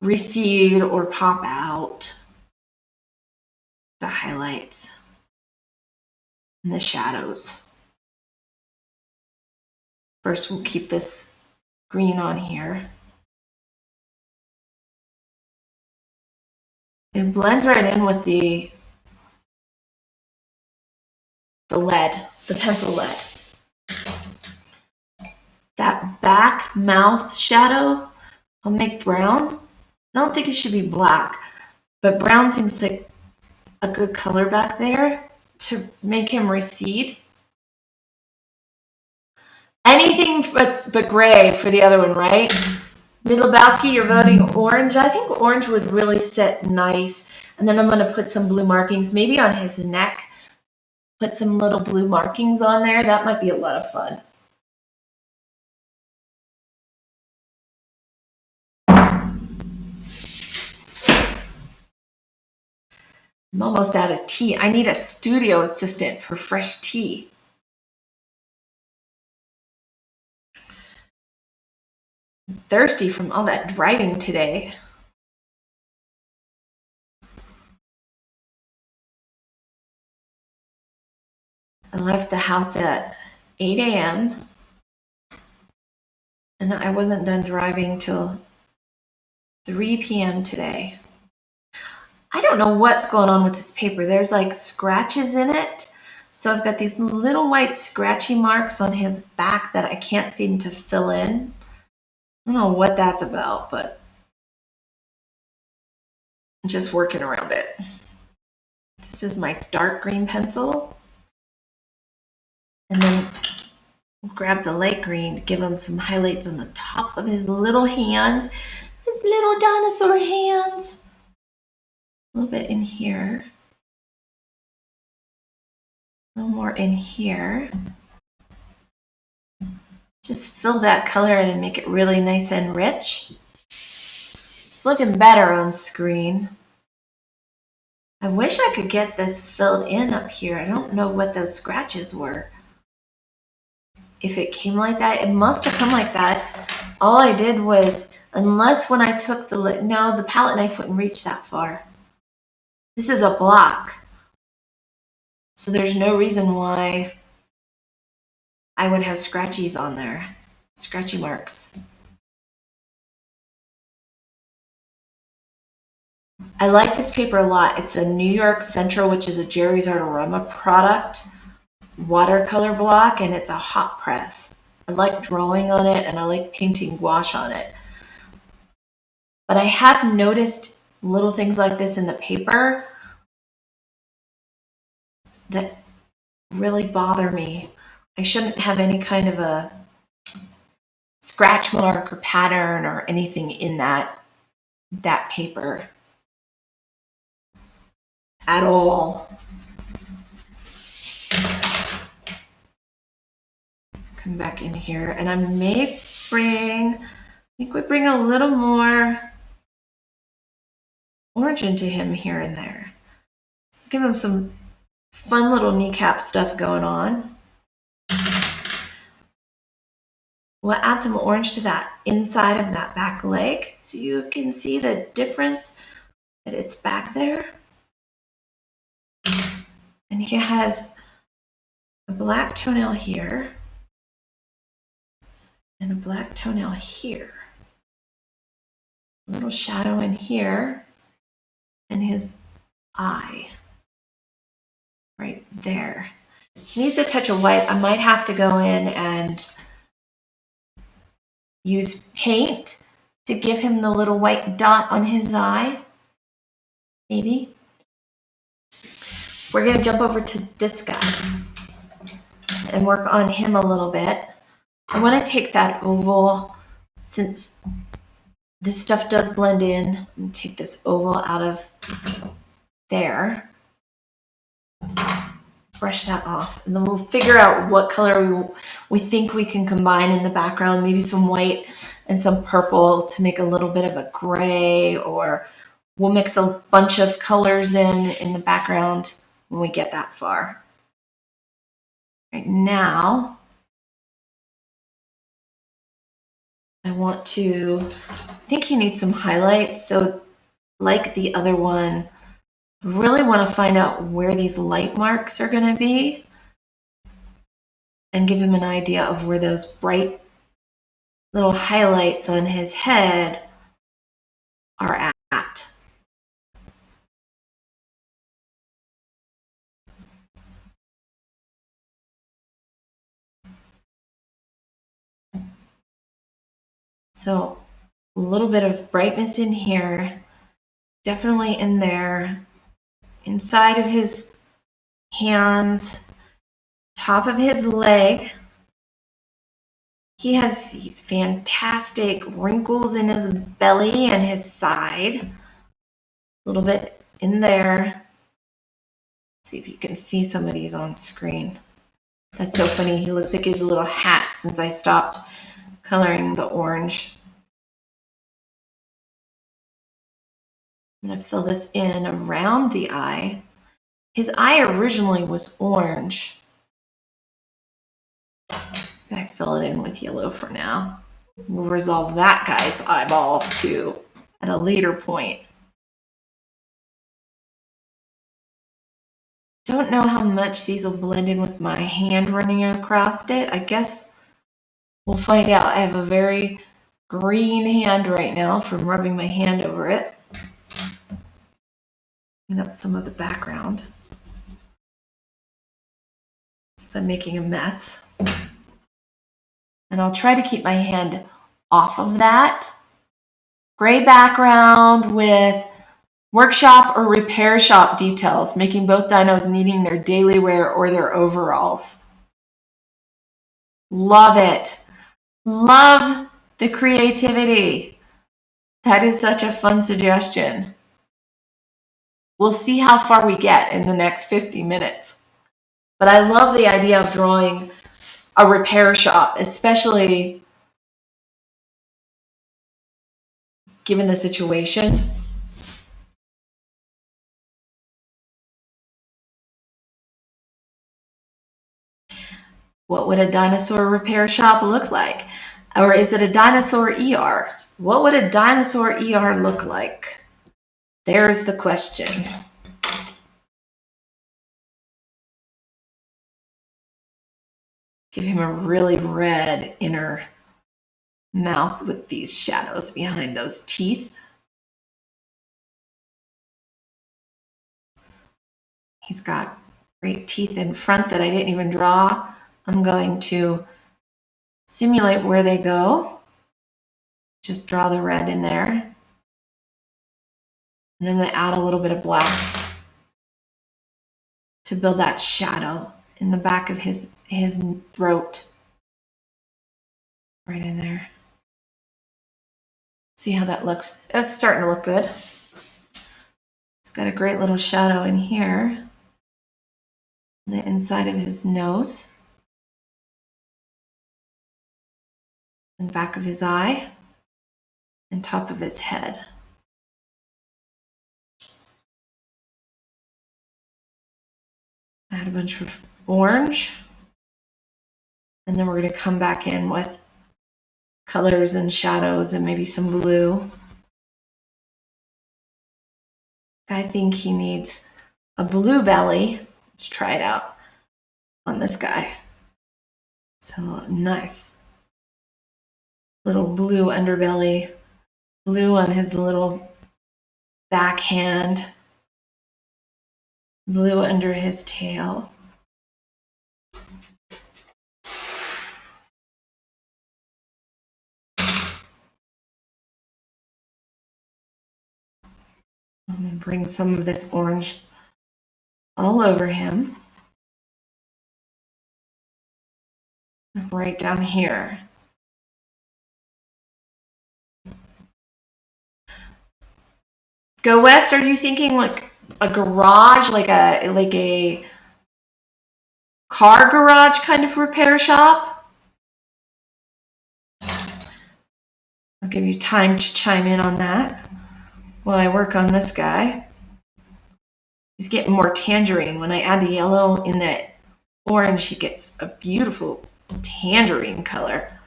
recede or pop out. The highlights and the shadows. First, we'll keep this green on here. It blends right in with the lead, the pencil lead. That back mouth shadow, I'll make brown. I don't think it should be black, but brown seems like a good color back there to make him recede. Anything but gray for the other one, right? Lebowski, you're voting orange. I think orange would really sit nice. And then I'm going to put some blue markings, maybe on his neck. Put some little blue markings on there. That might be a lot of fun. I'm almost out of tea. I need a studio assistant for fresh tea. I'm thirsty from all that driving today. I left the house at 8 a.m. and I wasn't done driving till 3 p.m. today. I don't know what's going on with this paper. There's like scratches in it. So I've got these little white scratchy marks on his back that I can't seem to fill in. I don't know what that's about, but I'm just working around it. This is my dark green pencil. And then we'll grab the light green to give him some highlights on the top of his little hands. His little dinosaur hands. A little bit in here. A little more in here. Just fill that color in and make it really nice and rich. It's looking better on screen. I wish I could get this filled in up here. I don't know what those scratches were. If it came like that, it must have come like that. All I did was, unless when I took the palette knife wouldn't reach that far. This is a block. So there's no reason why I would have scratchies on there. Scratchy marks. I like this paper a lot. It's a New York Central, which is a Jerry's Artorama product, watercolor block, and it's a hot press. I like drawing on it and I like painting gouache on it. But I have noticed little things like this in the paper that really bother me. I shouldn't have any kind of a scratch mark or pattern or anything in that paper at all. come back in here, and I may bring, I think we bring a little more orange into him here and there. Let's give him some fun little kneecap stuff going on. We'll add some orange to that inside of that back leg so you can see the difference that it's back there. And he has a black toenail here and a black toenail here. A little shadow in here and his eye right there. He needs a touch of white. I might have to go in and use paint to give him the little white dot on his eye, maybe. We're gonna jump over to this guy and work on him a little bit. I wanna take that oval, since this stuff does blend in, I'm gonna take this oval out of there, brush that off, and then we'll figure out what color we think we can combine in the background, maybe some white and some purple to make a little bit of a gray, or we'll mix a bunch of colors in the background when we get that far. Right now, I think he needs some highlights. So like the other one, I really want to find out where these light marks are going to be and give him an idea of where those bright little highlights on his head are at. So a little bit of brightness in here, definitely in there, inside of his hands, top of his leg. He has these fantastic wrinkles in his belly and his side. A little bit in there. Let's see if you can see some of these on screen. That's so funny. He looks like his little hat since I stopped coloring the orange. I'm going to fill this in around the eye. His eye originally was orange. I fill it in with yellow for now. We'll resolve that guy's eyeball too at a later point. Don't know how much these will blend in with my hand running across it. I guess we'll find out. I have a very green hand right now from rubbing my hand over it. Clean up some of the background. So I'm making a mess. And I'll try to keep my hand off of that. Gray background with workshop or repair shop details, making both dinos needing their daily wear or their overalls. Love it. Love the creativity. That is such a fun suggestion. We'll see how far we get in the next 50 minutes. But I love the idea of drawing a repair shop, especially given the situation. What would a dinosaur repair shop look like? Or is it a dinosaur ER? What would a dinosaur ER look like? There's the question. Give him a really red inner mouth with these shadows behind those teeth. He's got great teeth in front that I didn't even draw. I'm going to simulate where they go. Just draw the red in there. And I'm going to add a little bit of black to build that shadow in the back of his throat. Right in there. See how that looks? It's starting to look good. It's got a great little shadow in here. On the inside of his nose. and back of his eye and top of his head. Add a bunch of orange. And then we're going to come back in with colors and shadows and maybe some blue. I think he needs a blue belly. Let's try it out on this guy. So nice. Little blue underbelly, blue on his little backhand, blue under his tail. I'm going to bring some of this orange all over him. Right down here. Go West, are you thinking like a garage, like a car garage kind of repair shop? I'll give you time to chime in on that while I work on this guy. He's getting more tangerine. When I add the yellow in the orange, he gets a beautiful tangerine color.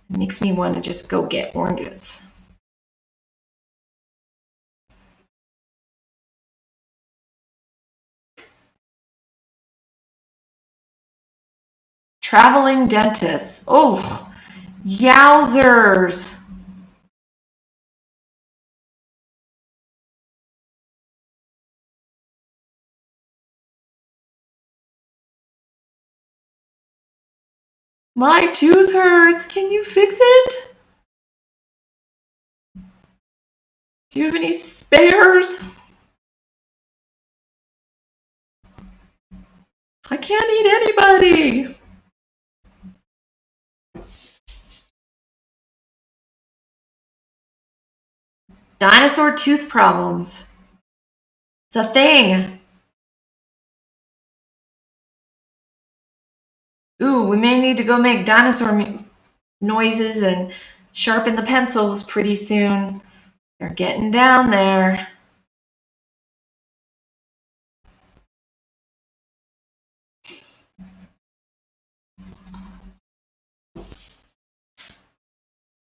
It makes me want to just go get oranges. Traveling dentist. Oh, yowzers. My tooth hurts. Can you fix it? Do you have any spares? I can't eat anybody. Dinosaur tooth problems. It's a thing. Ooh, we may need to go make dinosaur noises and sharpen the pencils pretty soon. They're getting down there.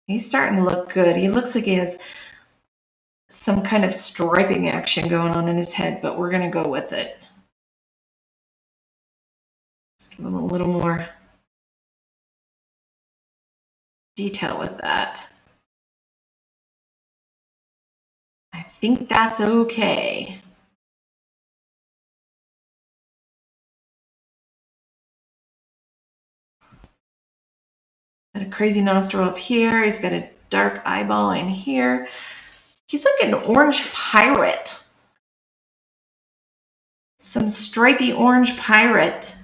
He's starting to look good. He looks like he has some kind of striping action going on in his head, but we're going to go with it. Let's give him a little more detail with that. I think that's okay. Got a crazy nostril up here. He's got a dark eyeball in here. He's like an orange pirate. Some stripy orange pirate.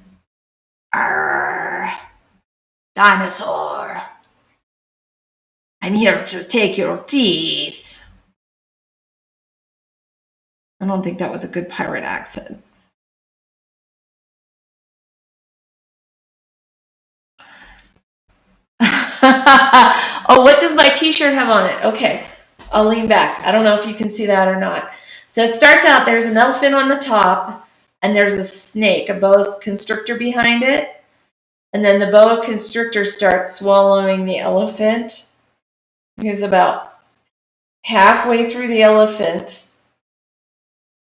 Arr, dinosaur. I'm here to take your teeth. I don't think that was a good pirate accent. Oh, what does my t-shirt have on it? Okay, I'll lean back. I don't know if you can see that or not. So it starts out, there's an elephant on the top, and there's a snake, a boa constrictor behind it. And then the boa constrictor starts swallowing the elephant. He's about halfway through the elephant.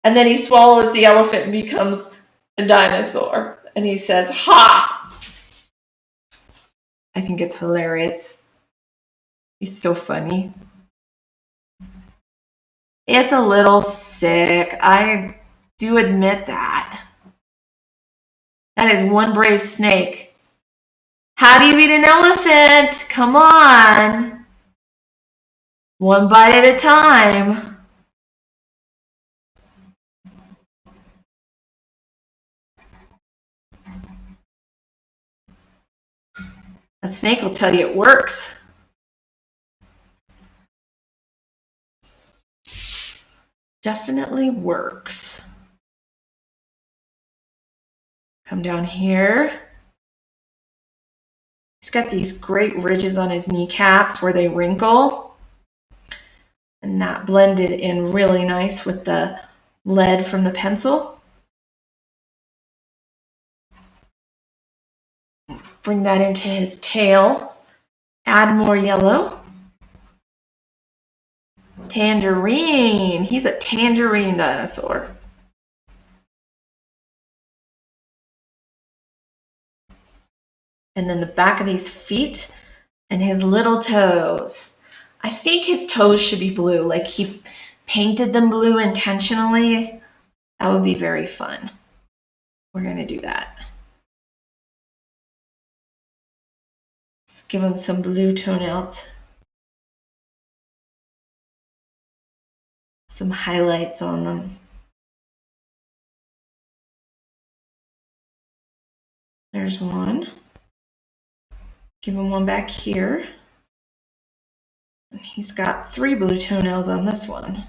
And then he swallows the elephant and becomes a dinosaur. And he says, "Ha!" I think it's hilarious. He's so funny. It's a little sick. I do admit that. That is one brave snake. How do you eat an elephant? Come on. One bite at a time. A snake will tell you it works. Definitely works. Come down here. He's got these great ridges on his kneecaps where they wrinkle. And that blended in really nice with the lead from the pencil. Bring that into his tail. Add more yellow. Tangerine. He's a tangerine dinosaur. And then the back of these feet and his little toes. I think his toes should be blue, like he painted them blue intentionally. That would be very fun. We're going to do that. Let's give him some blue toenails. Some highlights on them. There's one. Give him one back here. And he's got 3 blue toenails on this one.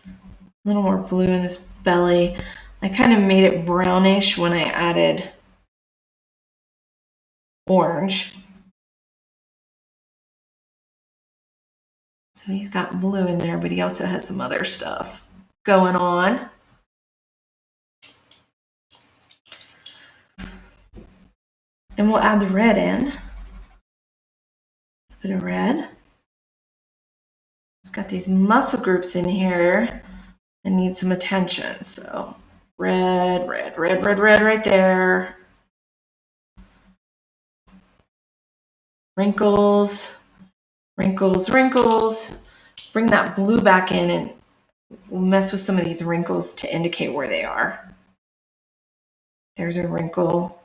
A little more blue in this belly. I kind of made it brownish when I added orange. So he's got blue in there, but he also has some other stuff going on. And we'll add the red in. A bit of red. It's got these muscle groups in here that need some attention. So red, red, red, red, red right there. Wrinkles, wrinkles, wrinkles. Bring that blue back in and we'll mess with some of these wrinkles to indicate where they are. There's a wrinkle.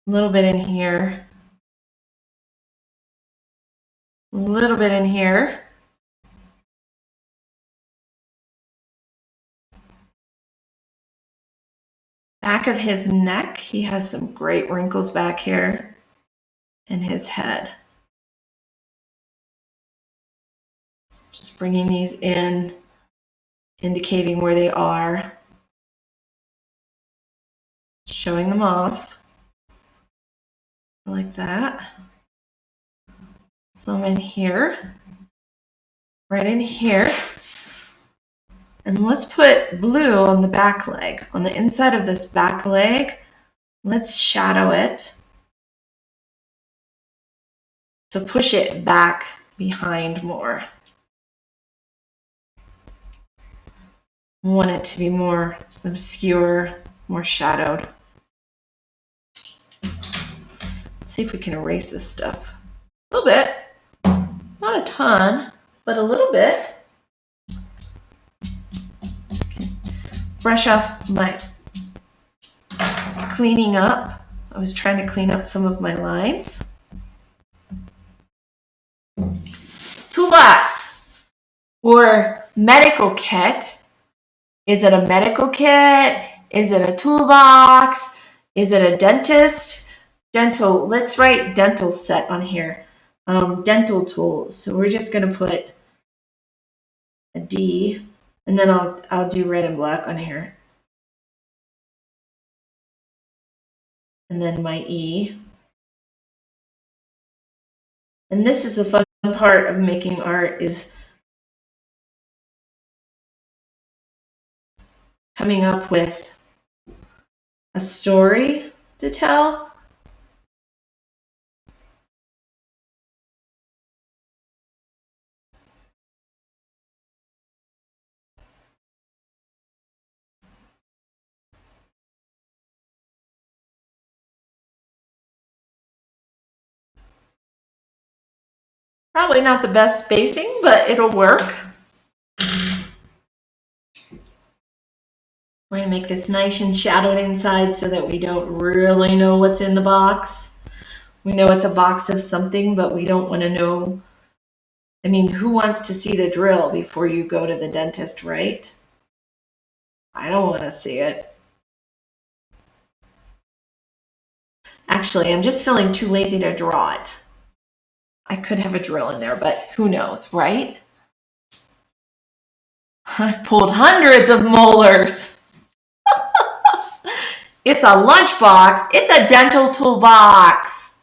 A little bit in here. A little bit in here. Back of his neck, he has some great wrinkles back here. And his head. Just bringing these in, indicating where they are. Showing them off. Like that. Some in here. Right in here. And let's put blue on the back leg. On the inside of this back leg, let's shadow it to push it back behind more. I want it to be more obscure, more shadowed. Let's see if we can erase this stuff. A little bit. Not a ton, but a little bit. Okay. Brush off my cleaning up. I was trying to clean up some of my lines. Toolbox or medical kit. Is it a medical kit? Is it a toolbox? Is it a dentist? Dental, let's write dental set on here. Dental tools. So we're just going to put a D, and then I'll do red and black on here. And then my E. And this is the fun part of making art, is coming up with a story to tell. Probably not the best spacing, but it'll work. We're going to make this nice and shadowed inside so that we don't really know what's in the box. We know it's a box of something, but we don't want to know. I mean, who wants to see the drill before you go to the dentist, right? I don't want to see it. Actually, I'm just feeling too lazy to draw it. I could have a drill in there, but who knows, right? I've pulled hundreds of molars. It's a lunchbox. It's a dental toolbox.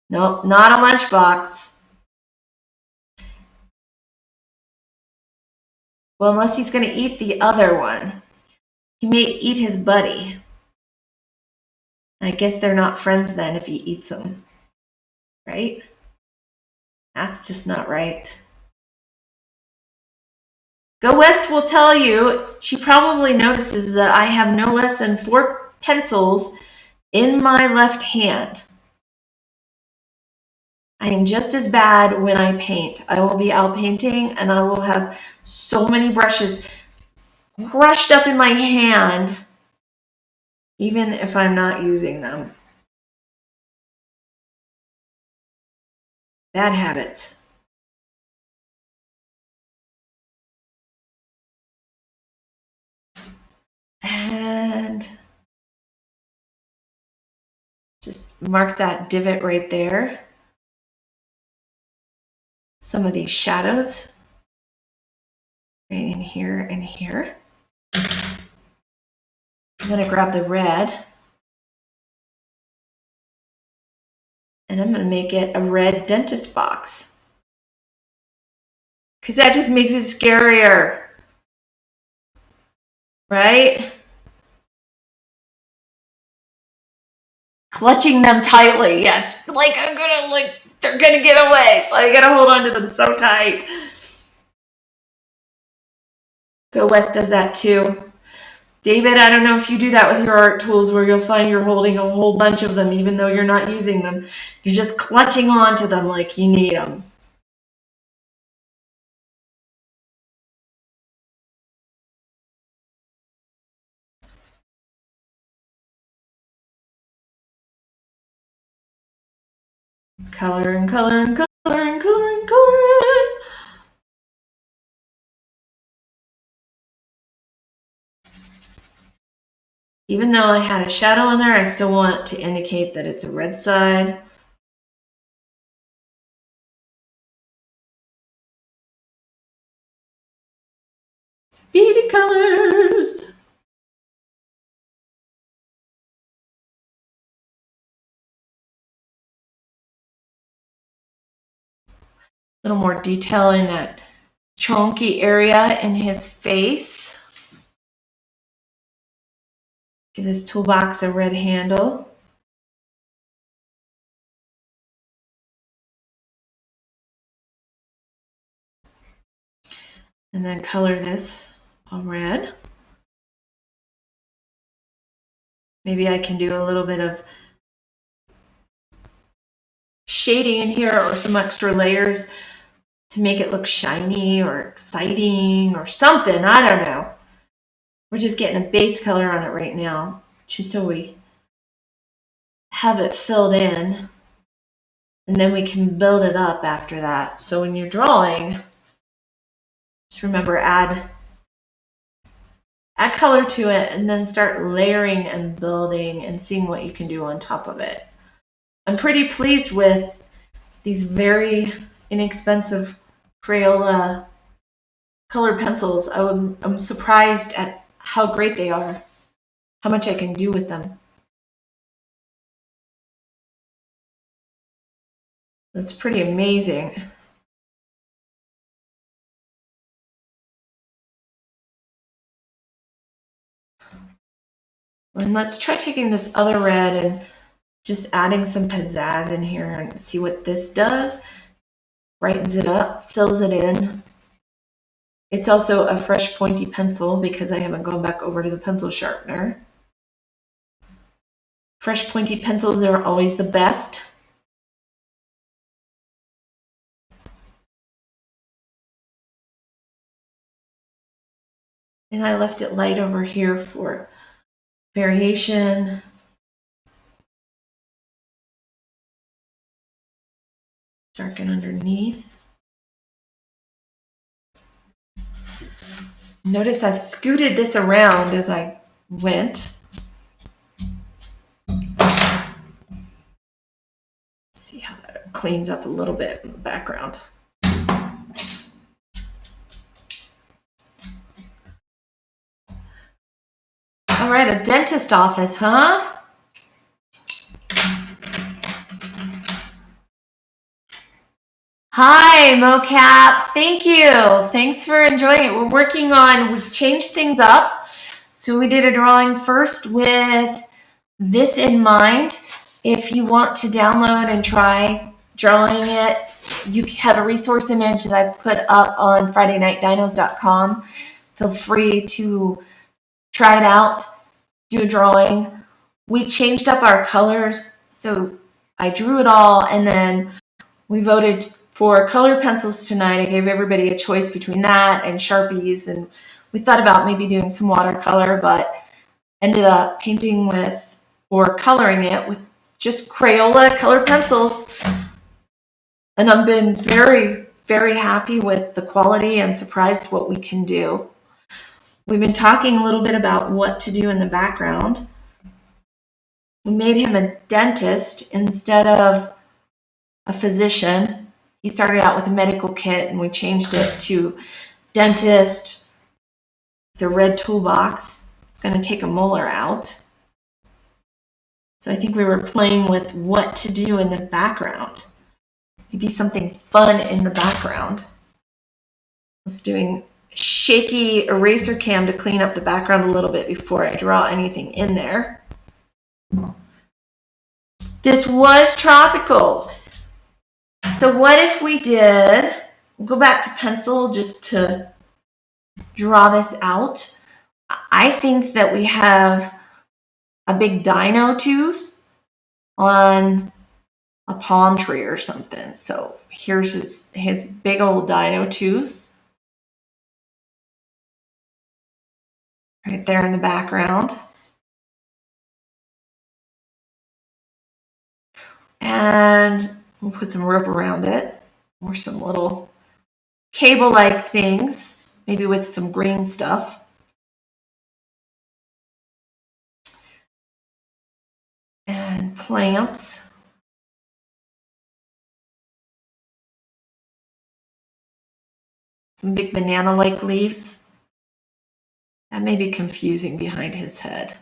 Nope, not a lunchbox. Well, unless he's going to eat the other one. He may eat his buddy. I guess they're not friends then if he eats them. Right? That's just not right. Go West will tell you, she probably notices that I have no less than 4 pencils in my left hand. I am just as bad when I paint. I will be out painting and I will have so many brushes crushed up in my hand, even if I'm not using them. Bad habits. And just mark that divot right there. Some of these shadows right in here and here. I'm going to grab the red and I'm going to make it a red dentist box because that just makes it scarier, right? Clutching them tightly, yes. Like they're gonna get away, so I gotta hold on to them so tight. Go West does that too. David, I don't know if you do that with your art tools where you'll find you're holding a whole bunch of them even though you're not using them. You're just clutching onto them like you need them. Color and color and color and color and color. Even though I had a shadow in there, I still want to indicate that it's a red side. Speedy colors. A little more detail in that chunky area in his face. Give this toolbox a red handle. And then color this all red. Maybe I can do a little bit of shading in here or some extra layers to make it look shiny or exciting or something. I don't know. We're just getting a base color on it right now, just so we have it filled in. And then we can build it up after that. So when you're drawing, just remember add color to it and then start layering and building and seeing what you can do on top of it. I'm pretty pleased with these very inexpensive Crayola colored pencils. I'm surprised at how great they are, how much I can do with them. That's pretty amazing. And let's try taking this other red and just adding some pizzazz in here and see what this does. Brightens it up, fills it in. It's also a fresh pointy pencil because I haven't gone back over to the pencil sharpener. Fresh pointy pencils are always the best. And I left it light over here for variation. Darken underneath. Notice I've scooted this around as I went. See how that cleans up a little bit in the background. All right, a dentist office, huh? Hi, MoCap. Thank you. Thanks for enjoying it. We changed things up. So we did a drawing first with this in mind. If you want to download and try drawing it, you have a resource image that I've put up on FridayNightDinos.com. Feel free to try it out, do a drawing. We changed up our colors. So I drew it all, and then we voted for color pencils tonight. I gave everybody a choice between that and Sharpies, and we thought about maybe doing some watercolor, but ended up painting with or coloring it with just Crayola color pencils. And I've been very, very happy with the quality and surprised what we can do. We've been talking a little bit about what to do in the background. We made him a dentist instead of a physician. He started out with a medical kit, and we changed it to dentist, the red toolbox. It's going to take a molar out. So I think we were playing with what to do in the background. Maybe something fun in the background. I was doing shaky eraser cam to clean up the background a little bit before I draw anything in there. This was tropical. So what if we did, we'll go back to pencil just to draw this out. I think that we have a big dino tooth on a palm tree or something. So here's his big old dino tooth right there in the background. And we'll put some rope around it, or some little cable-like things, maybe with some green stuff. And plants. Some big banana-like leaves. That may be confusing behind his head.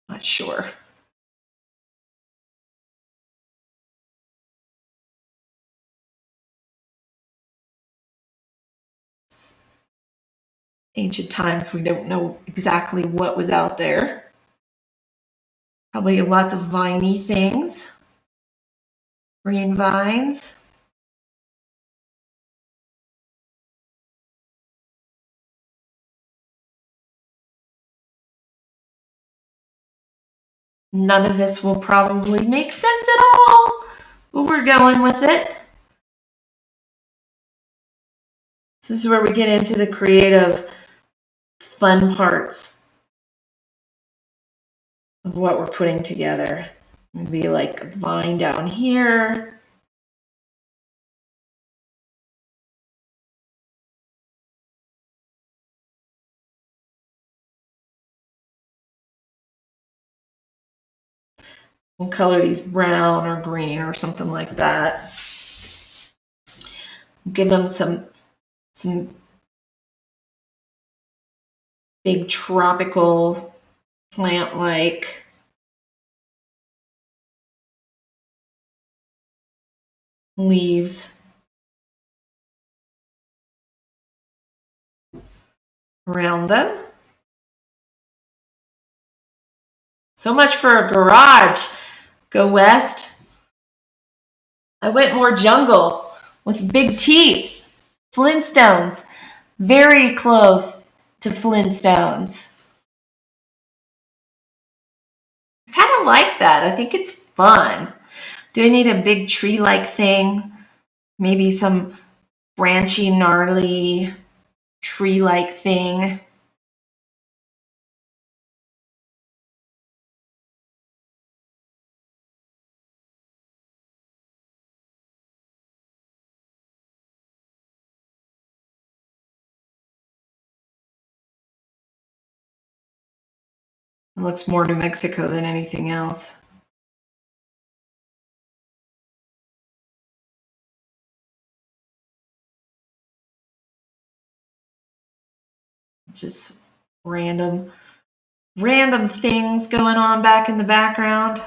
Not sure. Ancient times, we don't know exactly what was out there. Probably lots of viney things. Green vines. None of this will probably make sense at all, but we're going with it. This is where we get into the creative, fun parts of what we're putting together. Maybe like a vine down here. We'll color these brown or green or something like that. Give them some big tropical plant-like leaves around them. So much for a garage. Go west. I went more jungle with big teeth. Flintstones. Very close to Flintstones. I kind of like that. I think it's fun. Do I need a big tree-like thing? Maybe some branchy, gnarly tree-like thing. It looks more New Mexico than anything else. Just random things going on back in the background.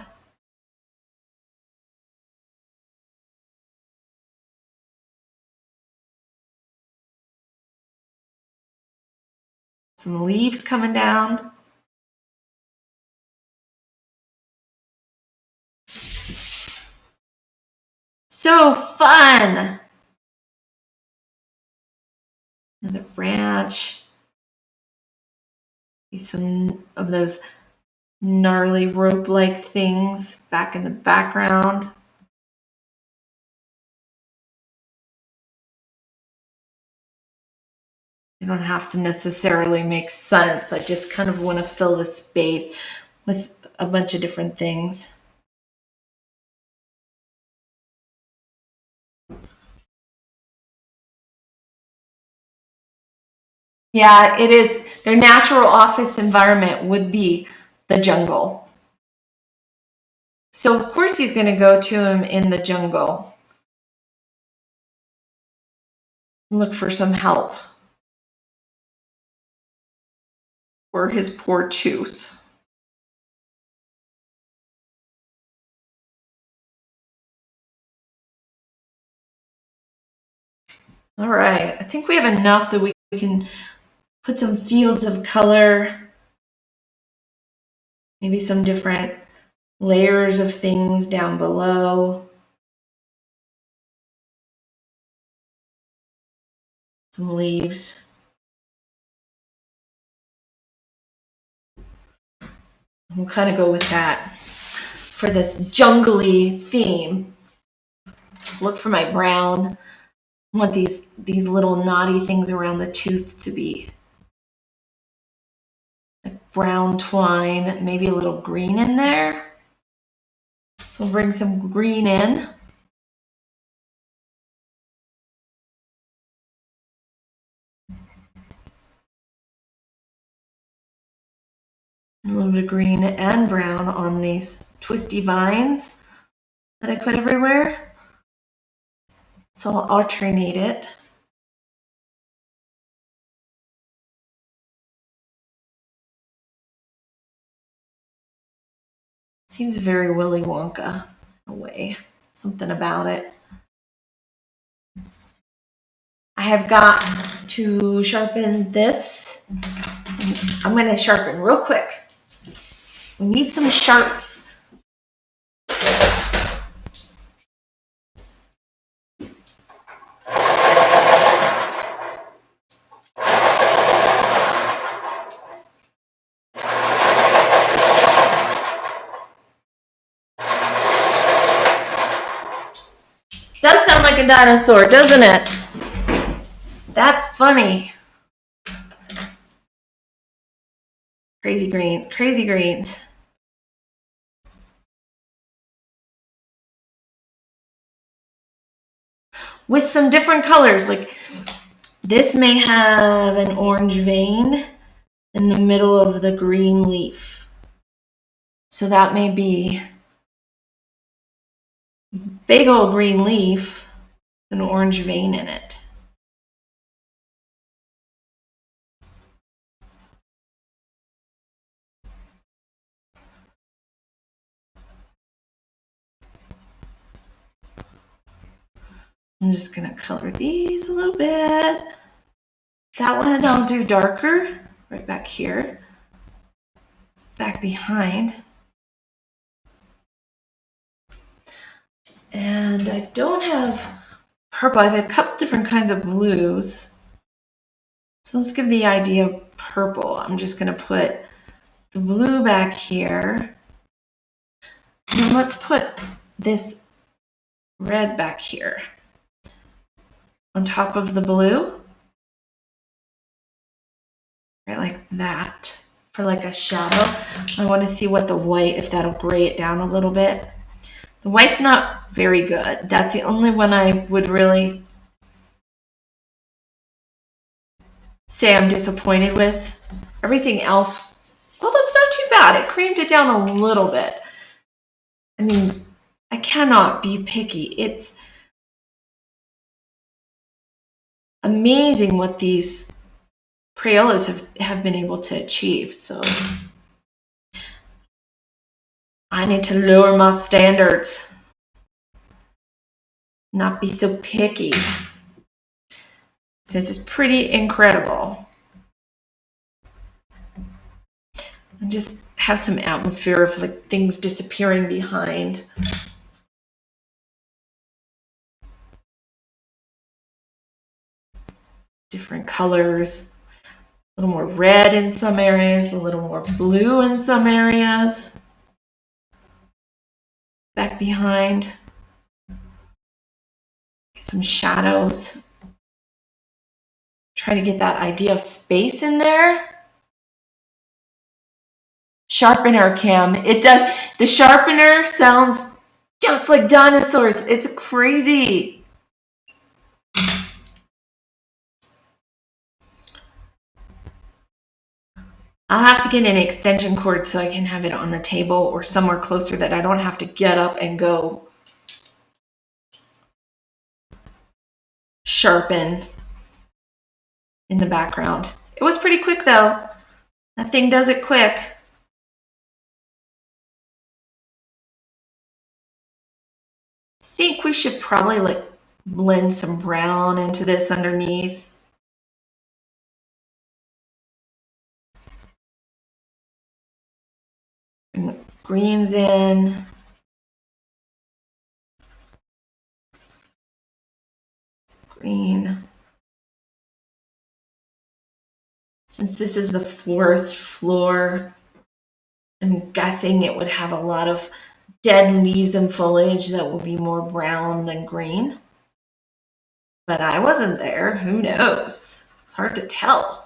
Some leaves coming down. So fun. Another branch. Some of those gnarly rope-like things back in the background. You don't have to necessarily make sense. I just kind of want to fill the space with a bunch of different things. Yeah, it is. Their natural office environment would be the jungle. So of course he's going to go to him in the jungle and look for some help for his poor tooth. All right, I think we have enough that we can put some fields of color, maybe some different layers of things down below. Some leaves. We'll kind of go with that for this jungly theme. Look for my brown. I want these little knotty things around the tooth to be like brown twine, maybe a little green in there. So we'll bring some green in. A little bit of green and brown on these twisty vines that I put everywhere. So I'll alternate it. Seems very Willy Wonka in a way. Something about it. I have got to sharpen this. I'm going to sharpen real quick. We need some sharps. Does sound like a dinosaur, doesn't it? That's funny. Crazy greens, crazy greens. With some different colors, like this may have an orange vein in the middle of the green leaf. So that may be big old green leaf, an orange vein in it. I'm just gonna color these a little bit. That one I'll do darker, right back here. It's back behind. And I don't have purple. I have a couple different kinds of blues. So let's give the idea of purple. I'm just gonna put the blue back here. And then let's put this red back here on top of the blue. Right, like that, for like a shadow. I want to see what the white, if that'll gray it down a little bit. The white's not very good. That's the only one I would really say I'm disappointed with. Everything else, well, that's not too bad. It creamed it down a little bit. I mean, I cannot be picky. It's amazing what these Crayolas have been able to achieve. So I need to lower my standards, not be so picky. So this is pretty incredible. And just have some atmosphere of like things disappearing behind. Different colors. A little more red in some areas, a little more blue in some areas. Back behind. Some shadows. Try to get that idea of space in there. Sharpener cam. It does. The sharpener sounds just like dinosaurs. It's crazy. I'll have to get an extension cord so I can have it on the table or somewhere closer that I don't have to get up and go sharpen in the background. It was pretty quick though. That thing does it quick. I think we should probably like blend some brown into this underneath. And greens in. Green. Since this is the forest floor, I'm guessing it would have a lot of dead leaves and foliage that will be more brown than green. But I wasn't there. Who knows? It's hard to tell.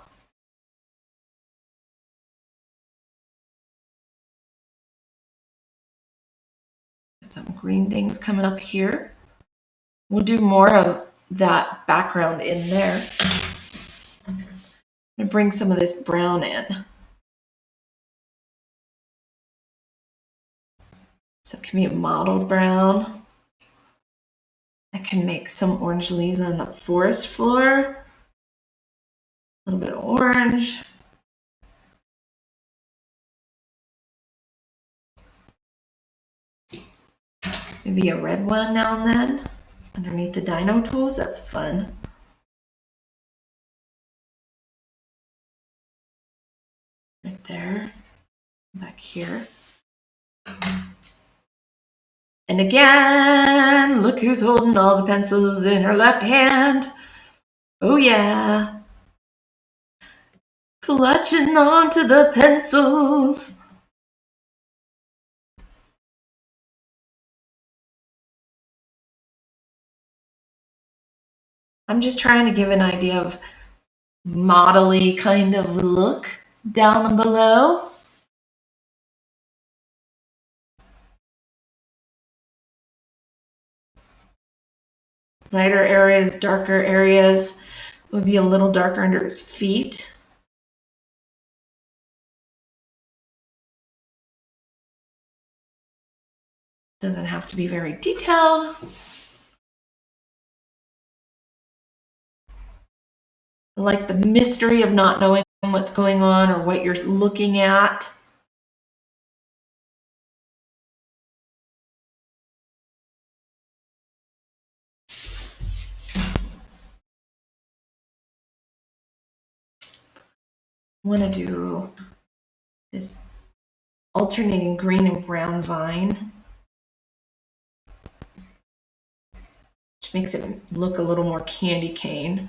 Some green things coming up here. We'll do more of that background in there. I'm going to bring some of this brown in. So it can be a mottled brown. I can make some orange leaves on the forest floor. A little bit of orange. Maybe a red one now and then underneath the dino tools. That's fun. Right there. Back here. And again, look who's holding all the pencils in her left hand. Oh yeah. Clutching onto the pencils. I'm just trying to give an idea of modelly kind of look down below. Lighter areas, darker areas. Would be a little darker under his feet. Doesn't have to be very detailed. I like the mystery of not knowing what's going on or what you're looking at. I want to do this alternating green and brown vine, which makes it look a little more candy cane.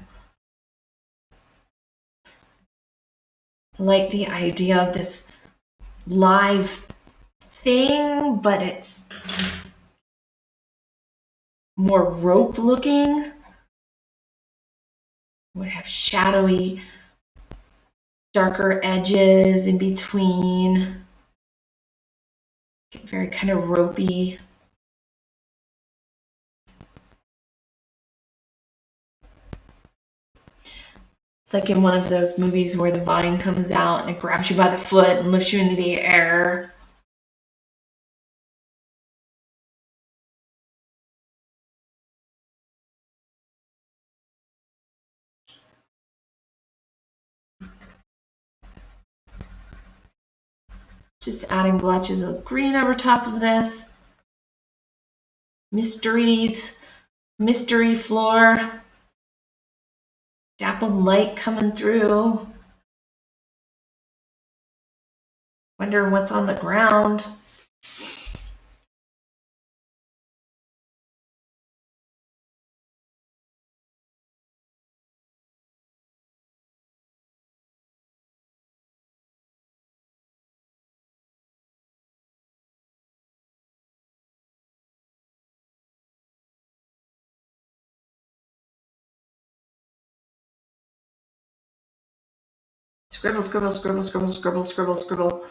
I like the idea of this live thing, but it's more rope looking. Would have shadowy, darker edges in between. Get very kind of ropey. It's like in one of those movies where the vine comes out and it grabs you by the foot and lifts you into the air. Just adding blotches of green over top of this. Mysteries, mystery floor. Dappled light coming through. Wondering what's on the ground. Scribble, scribble, scribble, scribble, scribble, scribble, scribble.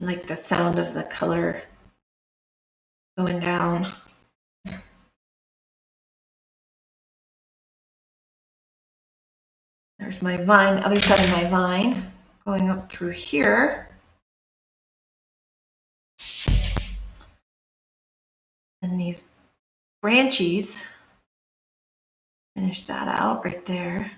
I like the sound of the color going down. There's my vine, other side of my vine, going up through here. And these branchies, finish that out right there.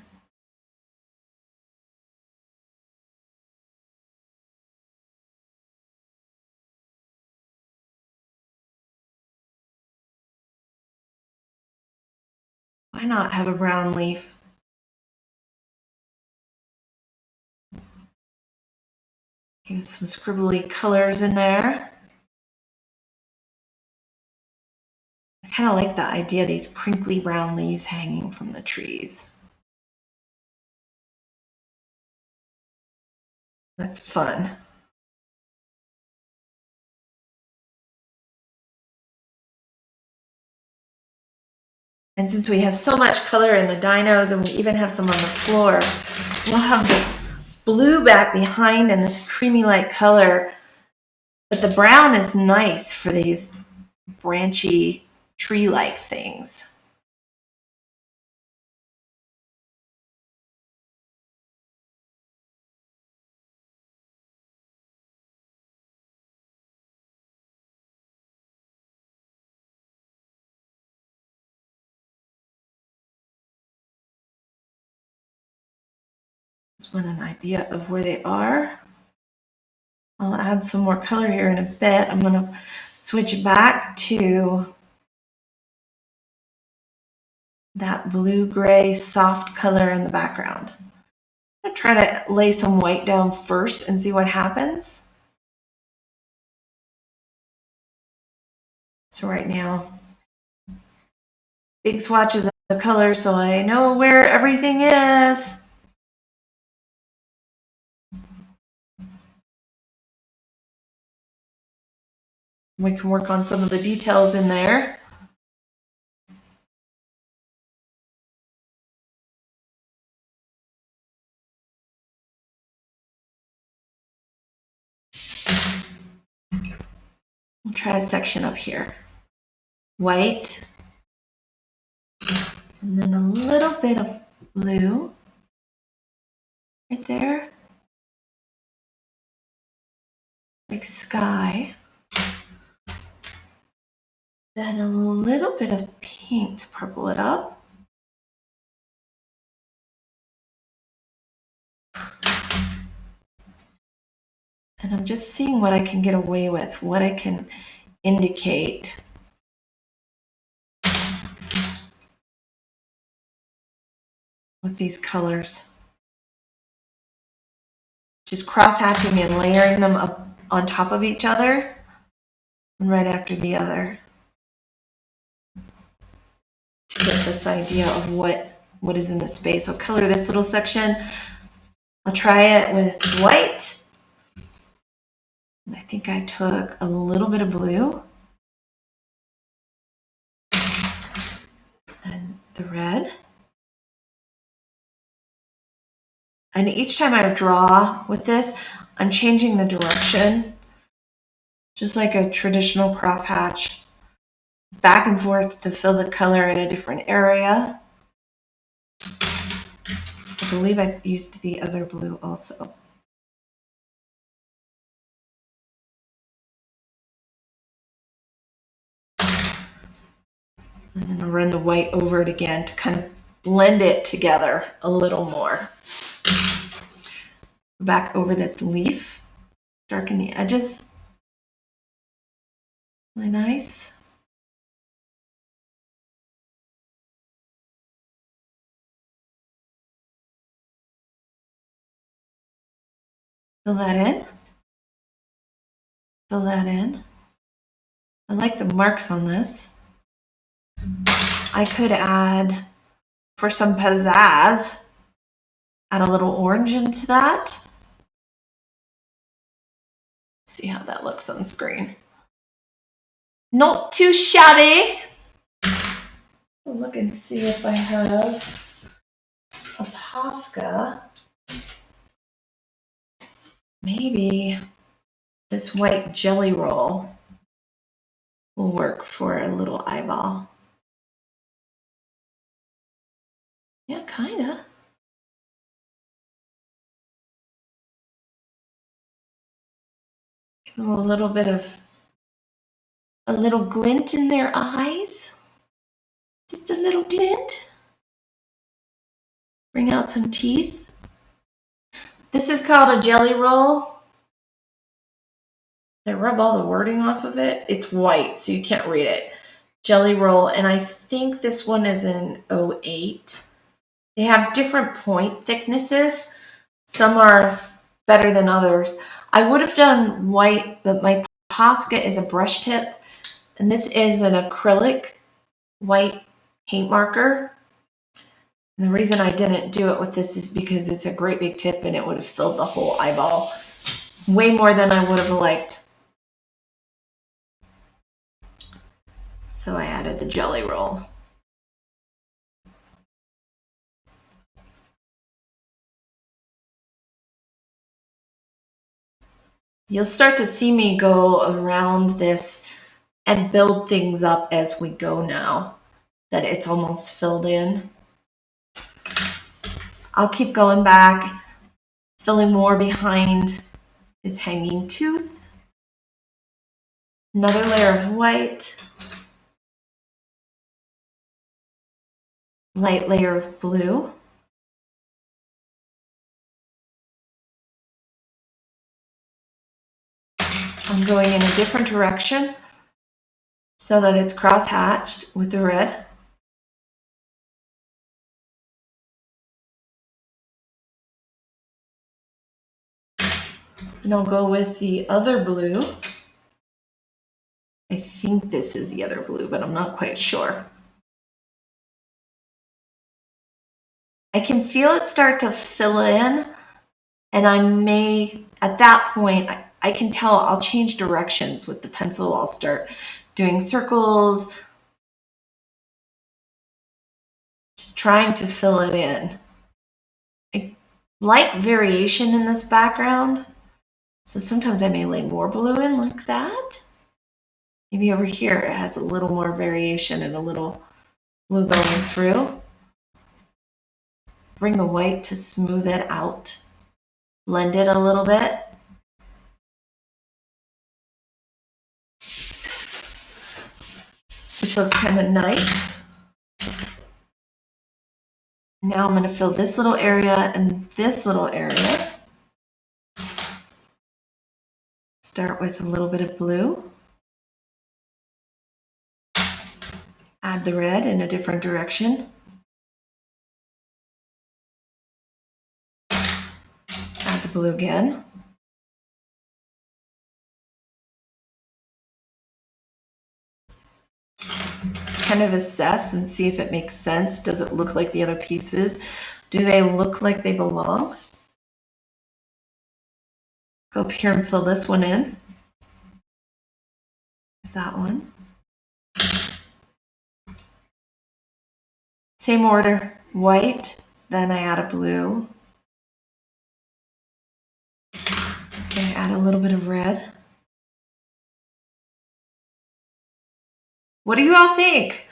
Why not have a brown leaf? Give some scribbly colors in there. I kind of like the idea of these crinkly brown leaves hanging from the trees. That's fun. And since we have so much color in the dinos and we even have some on the floor, we'll have this blue back behind and this creamy light color. But the brown is nice for these branchy tree-like things. Just want an idea of where they are. I'll add some more color here in a bit. I'm going to switch back to that blue-gray soft color in the background. I'm going to try to lay some white down first and see what happens. So right now, big swatches of the color so I know where everything is. We can work on some of the details in there. We'll try a section up here. White. And then a little bit of blue. Right there. Like sky. Then a little bit of pink to purple it up. And I'm just seeing what I can get away with, what I can indicate. With these colors. Just cross-hatching and layering them up on top of each other. And right after the other. To get this idea of what is in the space. I'll color this little section. I'll try it with white. I think I took a little bit of blue. And the red. And each time I draw with this, I'm changing the direction. Just like a traditional crosshatch. Back and forth to fill the color in a different area. I believe I used the other blue also. And then I'll run the white over it again to kind of blend it together a little more. Back over this leaf, darken the edges. Really nice. Fill that in. Fill that in. I like the marks on this. I could add, for some pizzazz, add a little orange into that. See how that looks on screen. Not too shabby. I'll look and see if I have a Posca. Maybe this white jelly roll will work for a little eyeball. Yeah, kinda. Give them a little bit of a little glint in their eyes. Just a little glint. Bring out some teeth. This is called a jelly roll. They rub all the wording off of it. It's white, so you can't read it. Jelly roll, and I think this one is an 08. They have different point thicknesses. Some are better than others. I would have done white, but my Posca is a brush tip, and this is an acrylic white paint marker. And the reason I didn't do it with this is because it's a great big tip and it would have filled the whole eyeball way more than I would have liked. So I added the jelly roll. You'll start to see me go around this and build things up as we go now that it's almost filled in. I'll keep going back, filling more behind his hanging tooth. Another layer of white. Light layer of blue. I'm going in a different direction so that it's cross-hatched with the red. And I'll go with the other blue. I think this is the other blue, but I'm not quite sure. I can feel it start to fill in, and I may, at that point, I can tell I'll change directions with the pencil. I'll start doing circles, just trying to fill it in. I like variation in this background, so sometimes I may lay more blue in like that. Maybe over here it has a little more variation and a little blue going through. Bring the white to smooth it out. Blend it a little bit. Which looks kind of nice. Now I'm going to fill this little area and this little area. Start with a little bit of blue. Add the red in a different direction. Add the blue again. Kind of assess and see if it makes sense. Does it look like the other pieces? Do they look like they belong? Go up here and fill this one in. There's that one. Same order, white, then I add a blue. Then I add a little bit of red. What do you all think?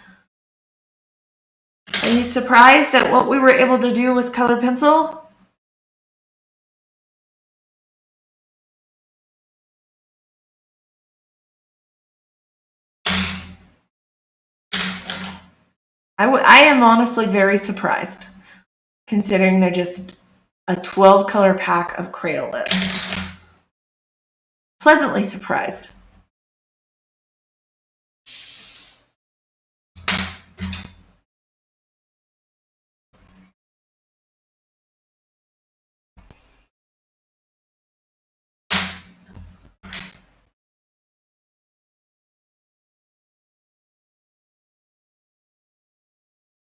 Are you surprised at what we were able to do with colored pencil? I am honestly very surprised, considering they're just a 12 color pack of Crayolas. Pleasantly surprised.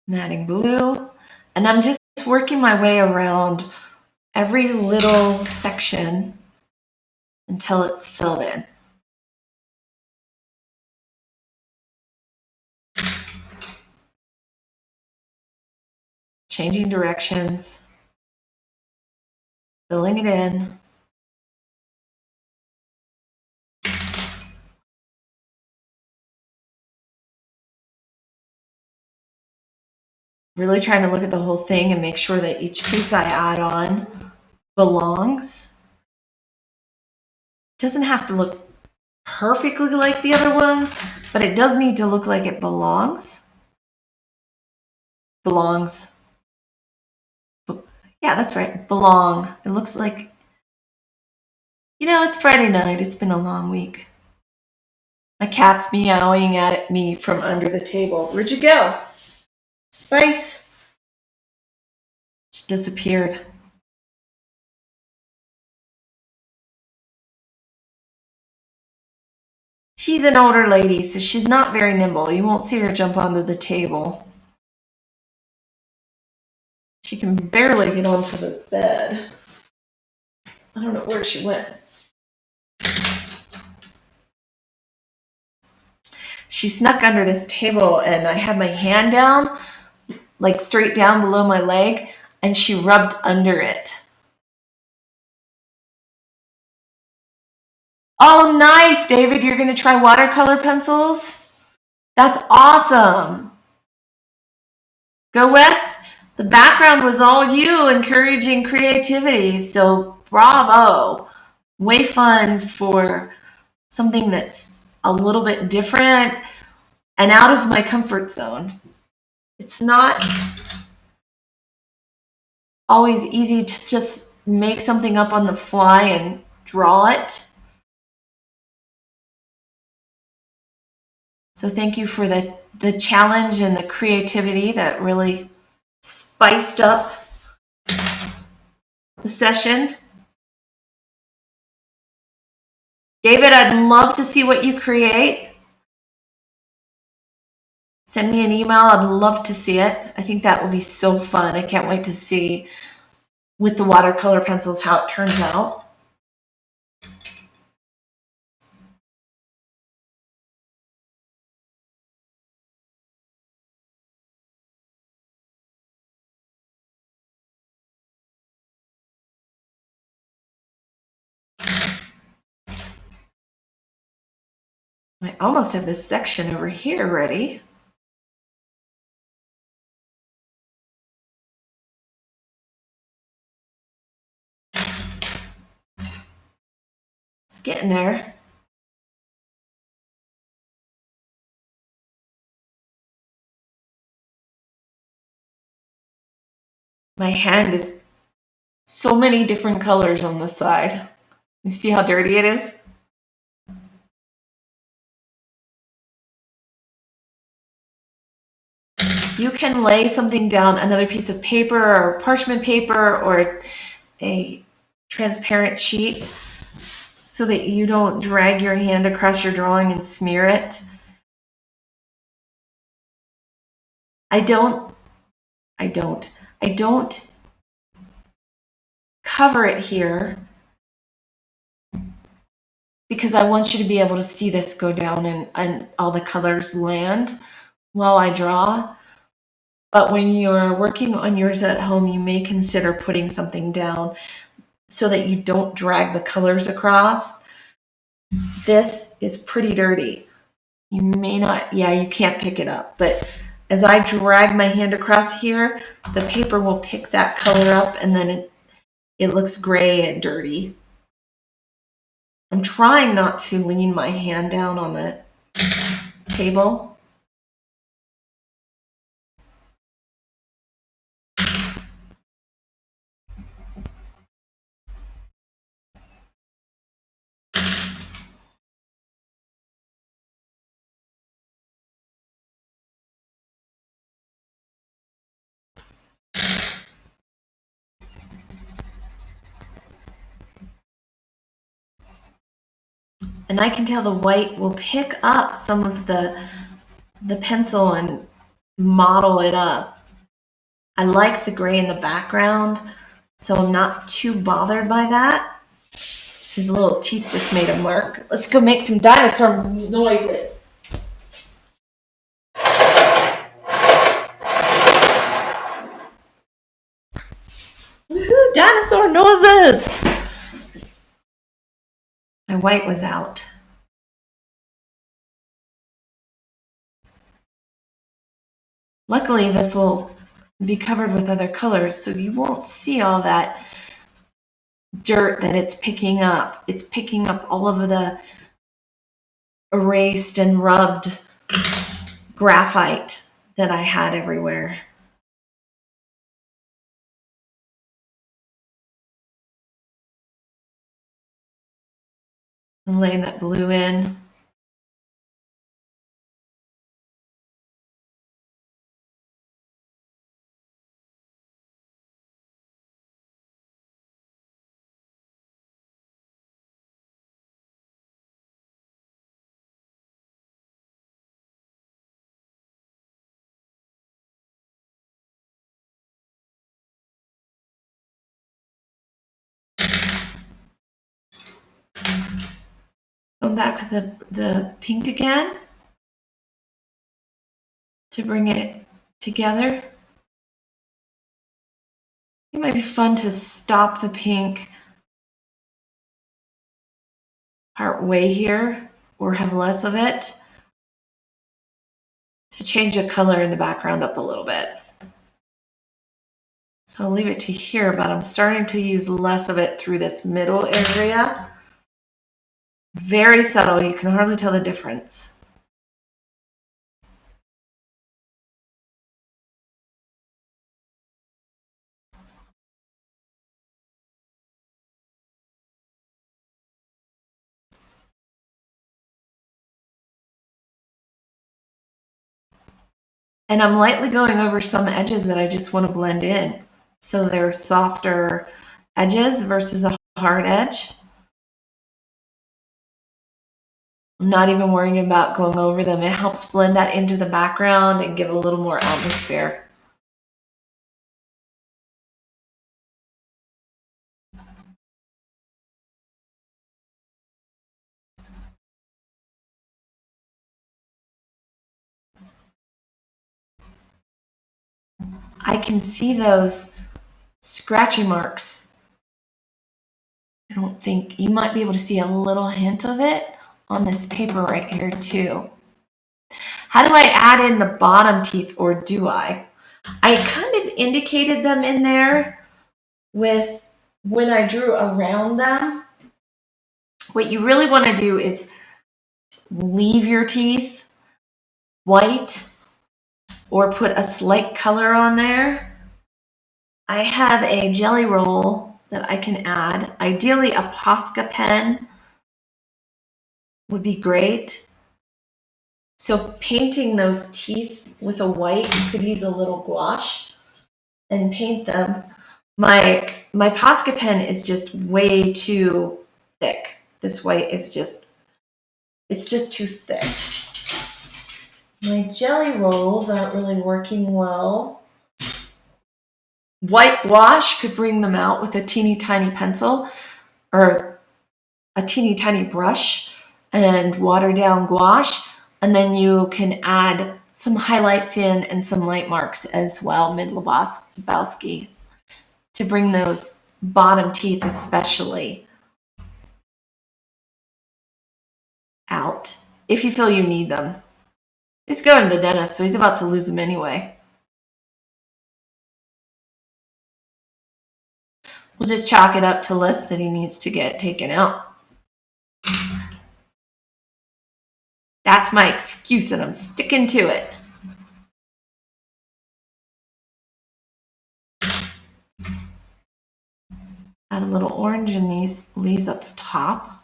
I'm adding blue, and I'm just working my way around every little section until it's filled in. Changing directions, filling it in. Really trying to look at the whole thing and make sure that each piece I add on belongs. It doesn't have to look perfectly like the other ones, but it does need to look like it belongs. Belongs. Yeah, that's right. Belong. It looks like, it's Friday night. It's been a long week. My cat's meowing at me from under the table. Where'd you go? Spice. She disappeared. She's an older lady, so she's not very nimble. You won't see her jump onto the table. She can barely get onto the bed. I don't know where she went. She snuck under this table, and I had my hand down, like straight down below my leg, and she rubbed under it. Oh, nice, David. You're going to try watercolor pencils? That's awesome. Go West. The background was all you encouraging creativity, so bravo. Way fun for something that's a little bit different and out of my comfort zone. It's not always easy to just make something up on the fly and draw it. So thank you for the challenge and the creativity that really spiced up the session. David, I'd love to see what you create. Send me an email. I'd love to see it. I think that will be so fun. I can't wait to see with the watercolor pencils how it turns out. I almost have this section over here ready. It's getting there. My hand is so many different colors on the side. You see how dirty it is? You can lay something down, another piece of paper or parchment paper or a transparent sheet, so that you don't drag your hand across your drawing and smear it. I don't cover it here because I want you to be able to see this go down and all the colors land while I draw. But when you're working on yours at home, you may consider putting something down so that you don't drag the colors across. This is pretty dirty. You may not, you can't pick it up, but as I drag my hand across here, the paper will pick that color up and then it looks gray and dirty. I'm trying not to lean my hand down on the table. And I can tell the white will pick up some of the pencil and model it up. I like the gray in the background, so I'm not too bothered by that. His little teeth just made a mark. Let's go make some dinosaur noises. Woohoo, dinosaur noises! My white was out. Luckily, this will be covered with other colors, so you won't see all that dirt that it's picking up. It's picking up all of the erased and rubbed graphite that I had everywhere. I'm laying that blue in. Go back with the pink again to bring it together. It might be fun to stop the pink part way here or have less of it to change the color in the background up a little bit. So I'll leave it to here, but I'm starting to use less of it through this middle area. Very subtle, you can hardly tell the difference. And I'm lightly going over some edges that I just want to blend in. So they're softer edges versus a hard edge. I'm not even worrying about going over them. It helps blend that into the background and give a little more atmosphere. I can see those scratchy marks. I don't think you might be able to see a little hint of it on this paper right here too. How do I add in the bottom teeth, or do I? I kind of indicated them in there with when I drew around them. What you really want to do is leave your teeth white or put a slight color on there. I have a jelly roll that I can add. Ideally, a Posca pen would be great. So painting those teeth with a white, you could use a little gouache and paint them. My Posca pen is just way too thick. This white is it's just too thick. My jelly rolls aren't really working well. White gouache could bring them out with a teeny tiny pencil or a teeny tiny brush and water down gouache. And then you can add some highlights in and some light marks as well, mid-Lebowski, to bring those bottom teeth especially out if you feel you need them. He's going to the dentist, so he's about to lose them anyway. We'll just chalk it up to lists that he needs to get taken out. That's my excuse, and I'm sticking to it. Add a little orange in these leaves up top.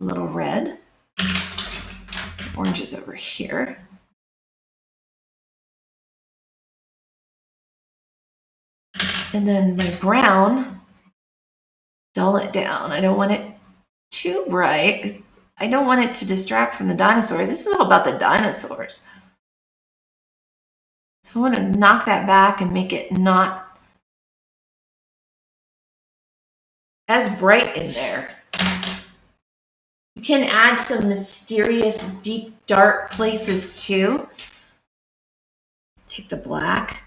A little red. Orange is over here. And then my brown, dull it down. I don't want it too bright. I don't want it to distract from the dinosaur. This is all about the dinosaurs. So I want to knock that back and make it not as bright in there. You can add some mysterious, deep, dark places too. Take the black.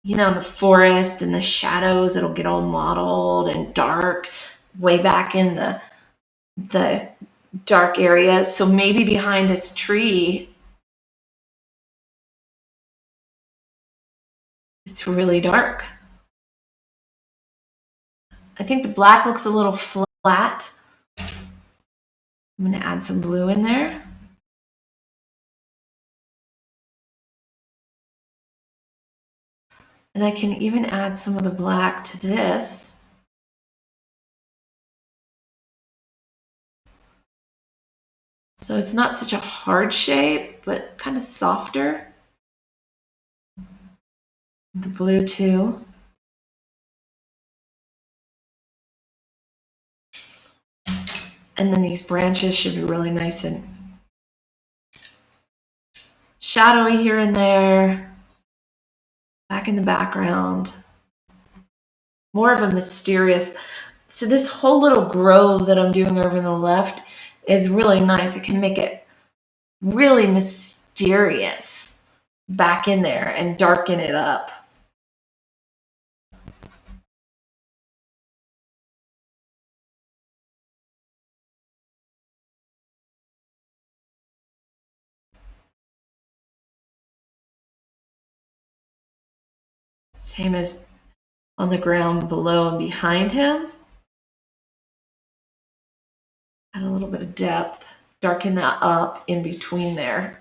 You know, the forest and the shadows, it'll get all mottled and dark way back in the dark areas. So maybe behind this tree, it's really dark. I think the black looks a little flat. I'm going to add some blue in there. And I can even add some of the black to this. So it's not such a hard shape, but kind of softer. The blue too. And then these branches should be really nice and shadowy here and there. Back in the background. More of a mysterious. So this whole little grove that I'm doing over on the left is really nice. It can make it really mysterious back in there and darken it up. Same as on the ground below and behind him. Add a little bit of depth, darken that up in between there.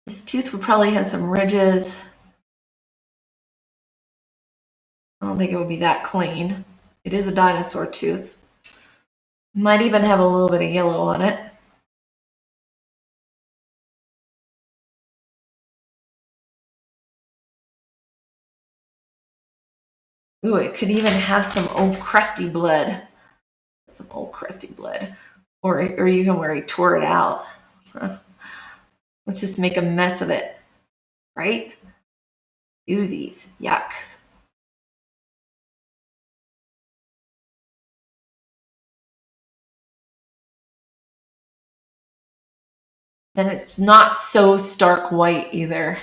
This tooth would probably have some ridges. I don't think it would be that clean. It is a dinosaur tooth. Might even have a little bit of yellow on it. Ooh, it could even have some old crusty blood. Some old crusty blood. Or even where he tore it out. Let's just make a mess of it. Right? Oozies. Yuck. Then it's not so stark white either.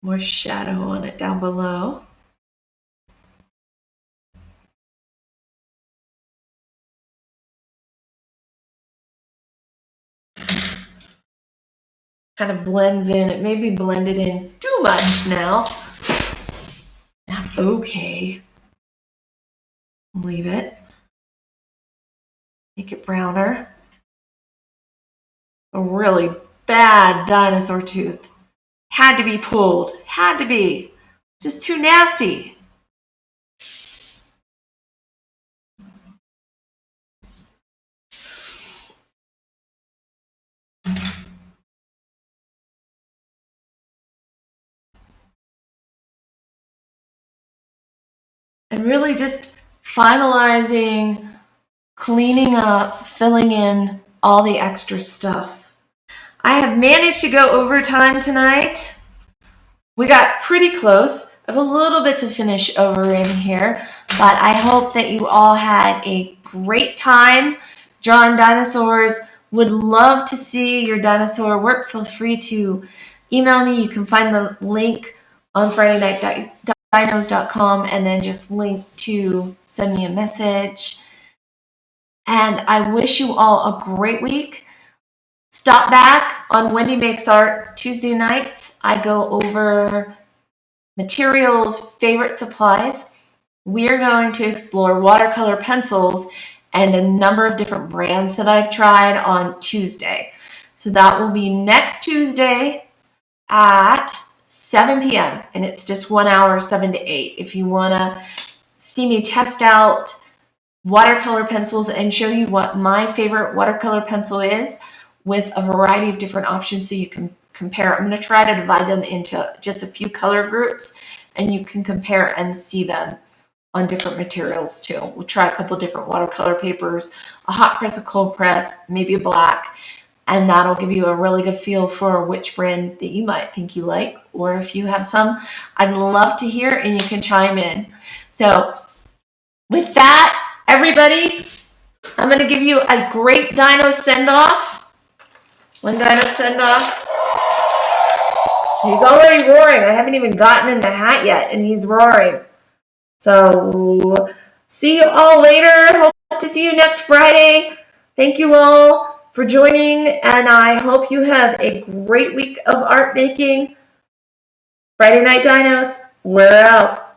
More shadow on it down below. Kind of blends in. It may be blended in too much now. That's okay. Leave it. Make it browner. A really bad dinosaur tooth. Had to be pulled. Had to be. Just too nasty. And really just finalizing, cleaning up, filling in all the extra stuff. I have managed to go overtime tonight. We got pretty close. I have a little bit to finish over in here, but I hope that you all had a great time drawing dinosaurs. Would love to see your dinosaur work. Feel free to email me. You can find the link on FridayNightDinos.com and then just link to send me a message. And I wish you all a great week. Stop back on Wendy Makes Art Tuesday nights. I go over materials, favorite supplies. we're going to explore watercolor pencils and a number of different brands that I've tried on Tuesday. So that will be next Tuesday at 7 p.m. and it's just 1 hour, 7 to 8. If you want to see me test out watercolor pencils and show you what my favorite watercolor pencil is with a variety of different options so you can compare. I'm going to try to divide them into just a few color groups and you can compare and see them on different materials too. We'll try a couple different watercolor papers, a hot press, a cold press, maybe a black, and that'll give you a really good feel for which brand that you might think you like, or if you have some, I'd love to hear and you can chime in. So with that, everybody, I'm going to give you a great dino send-off. One dino send-off. He's already roaring. I haven't even gotten in the hat yet, and he's roaring. So see you all later. Hope to see you next Friday. Thank you all for joining, and I hope you have a great week of art making. Friday Night Dinos, we're out.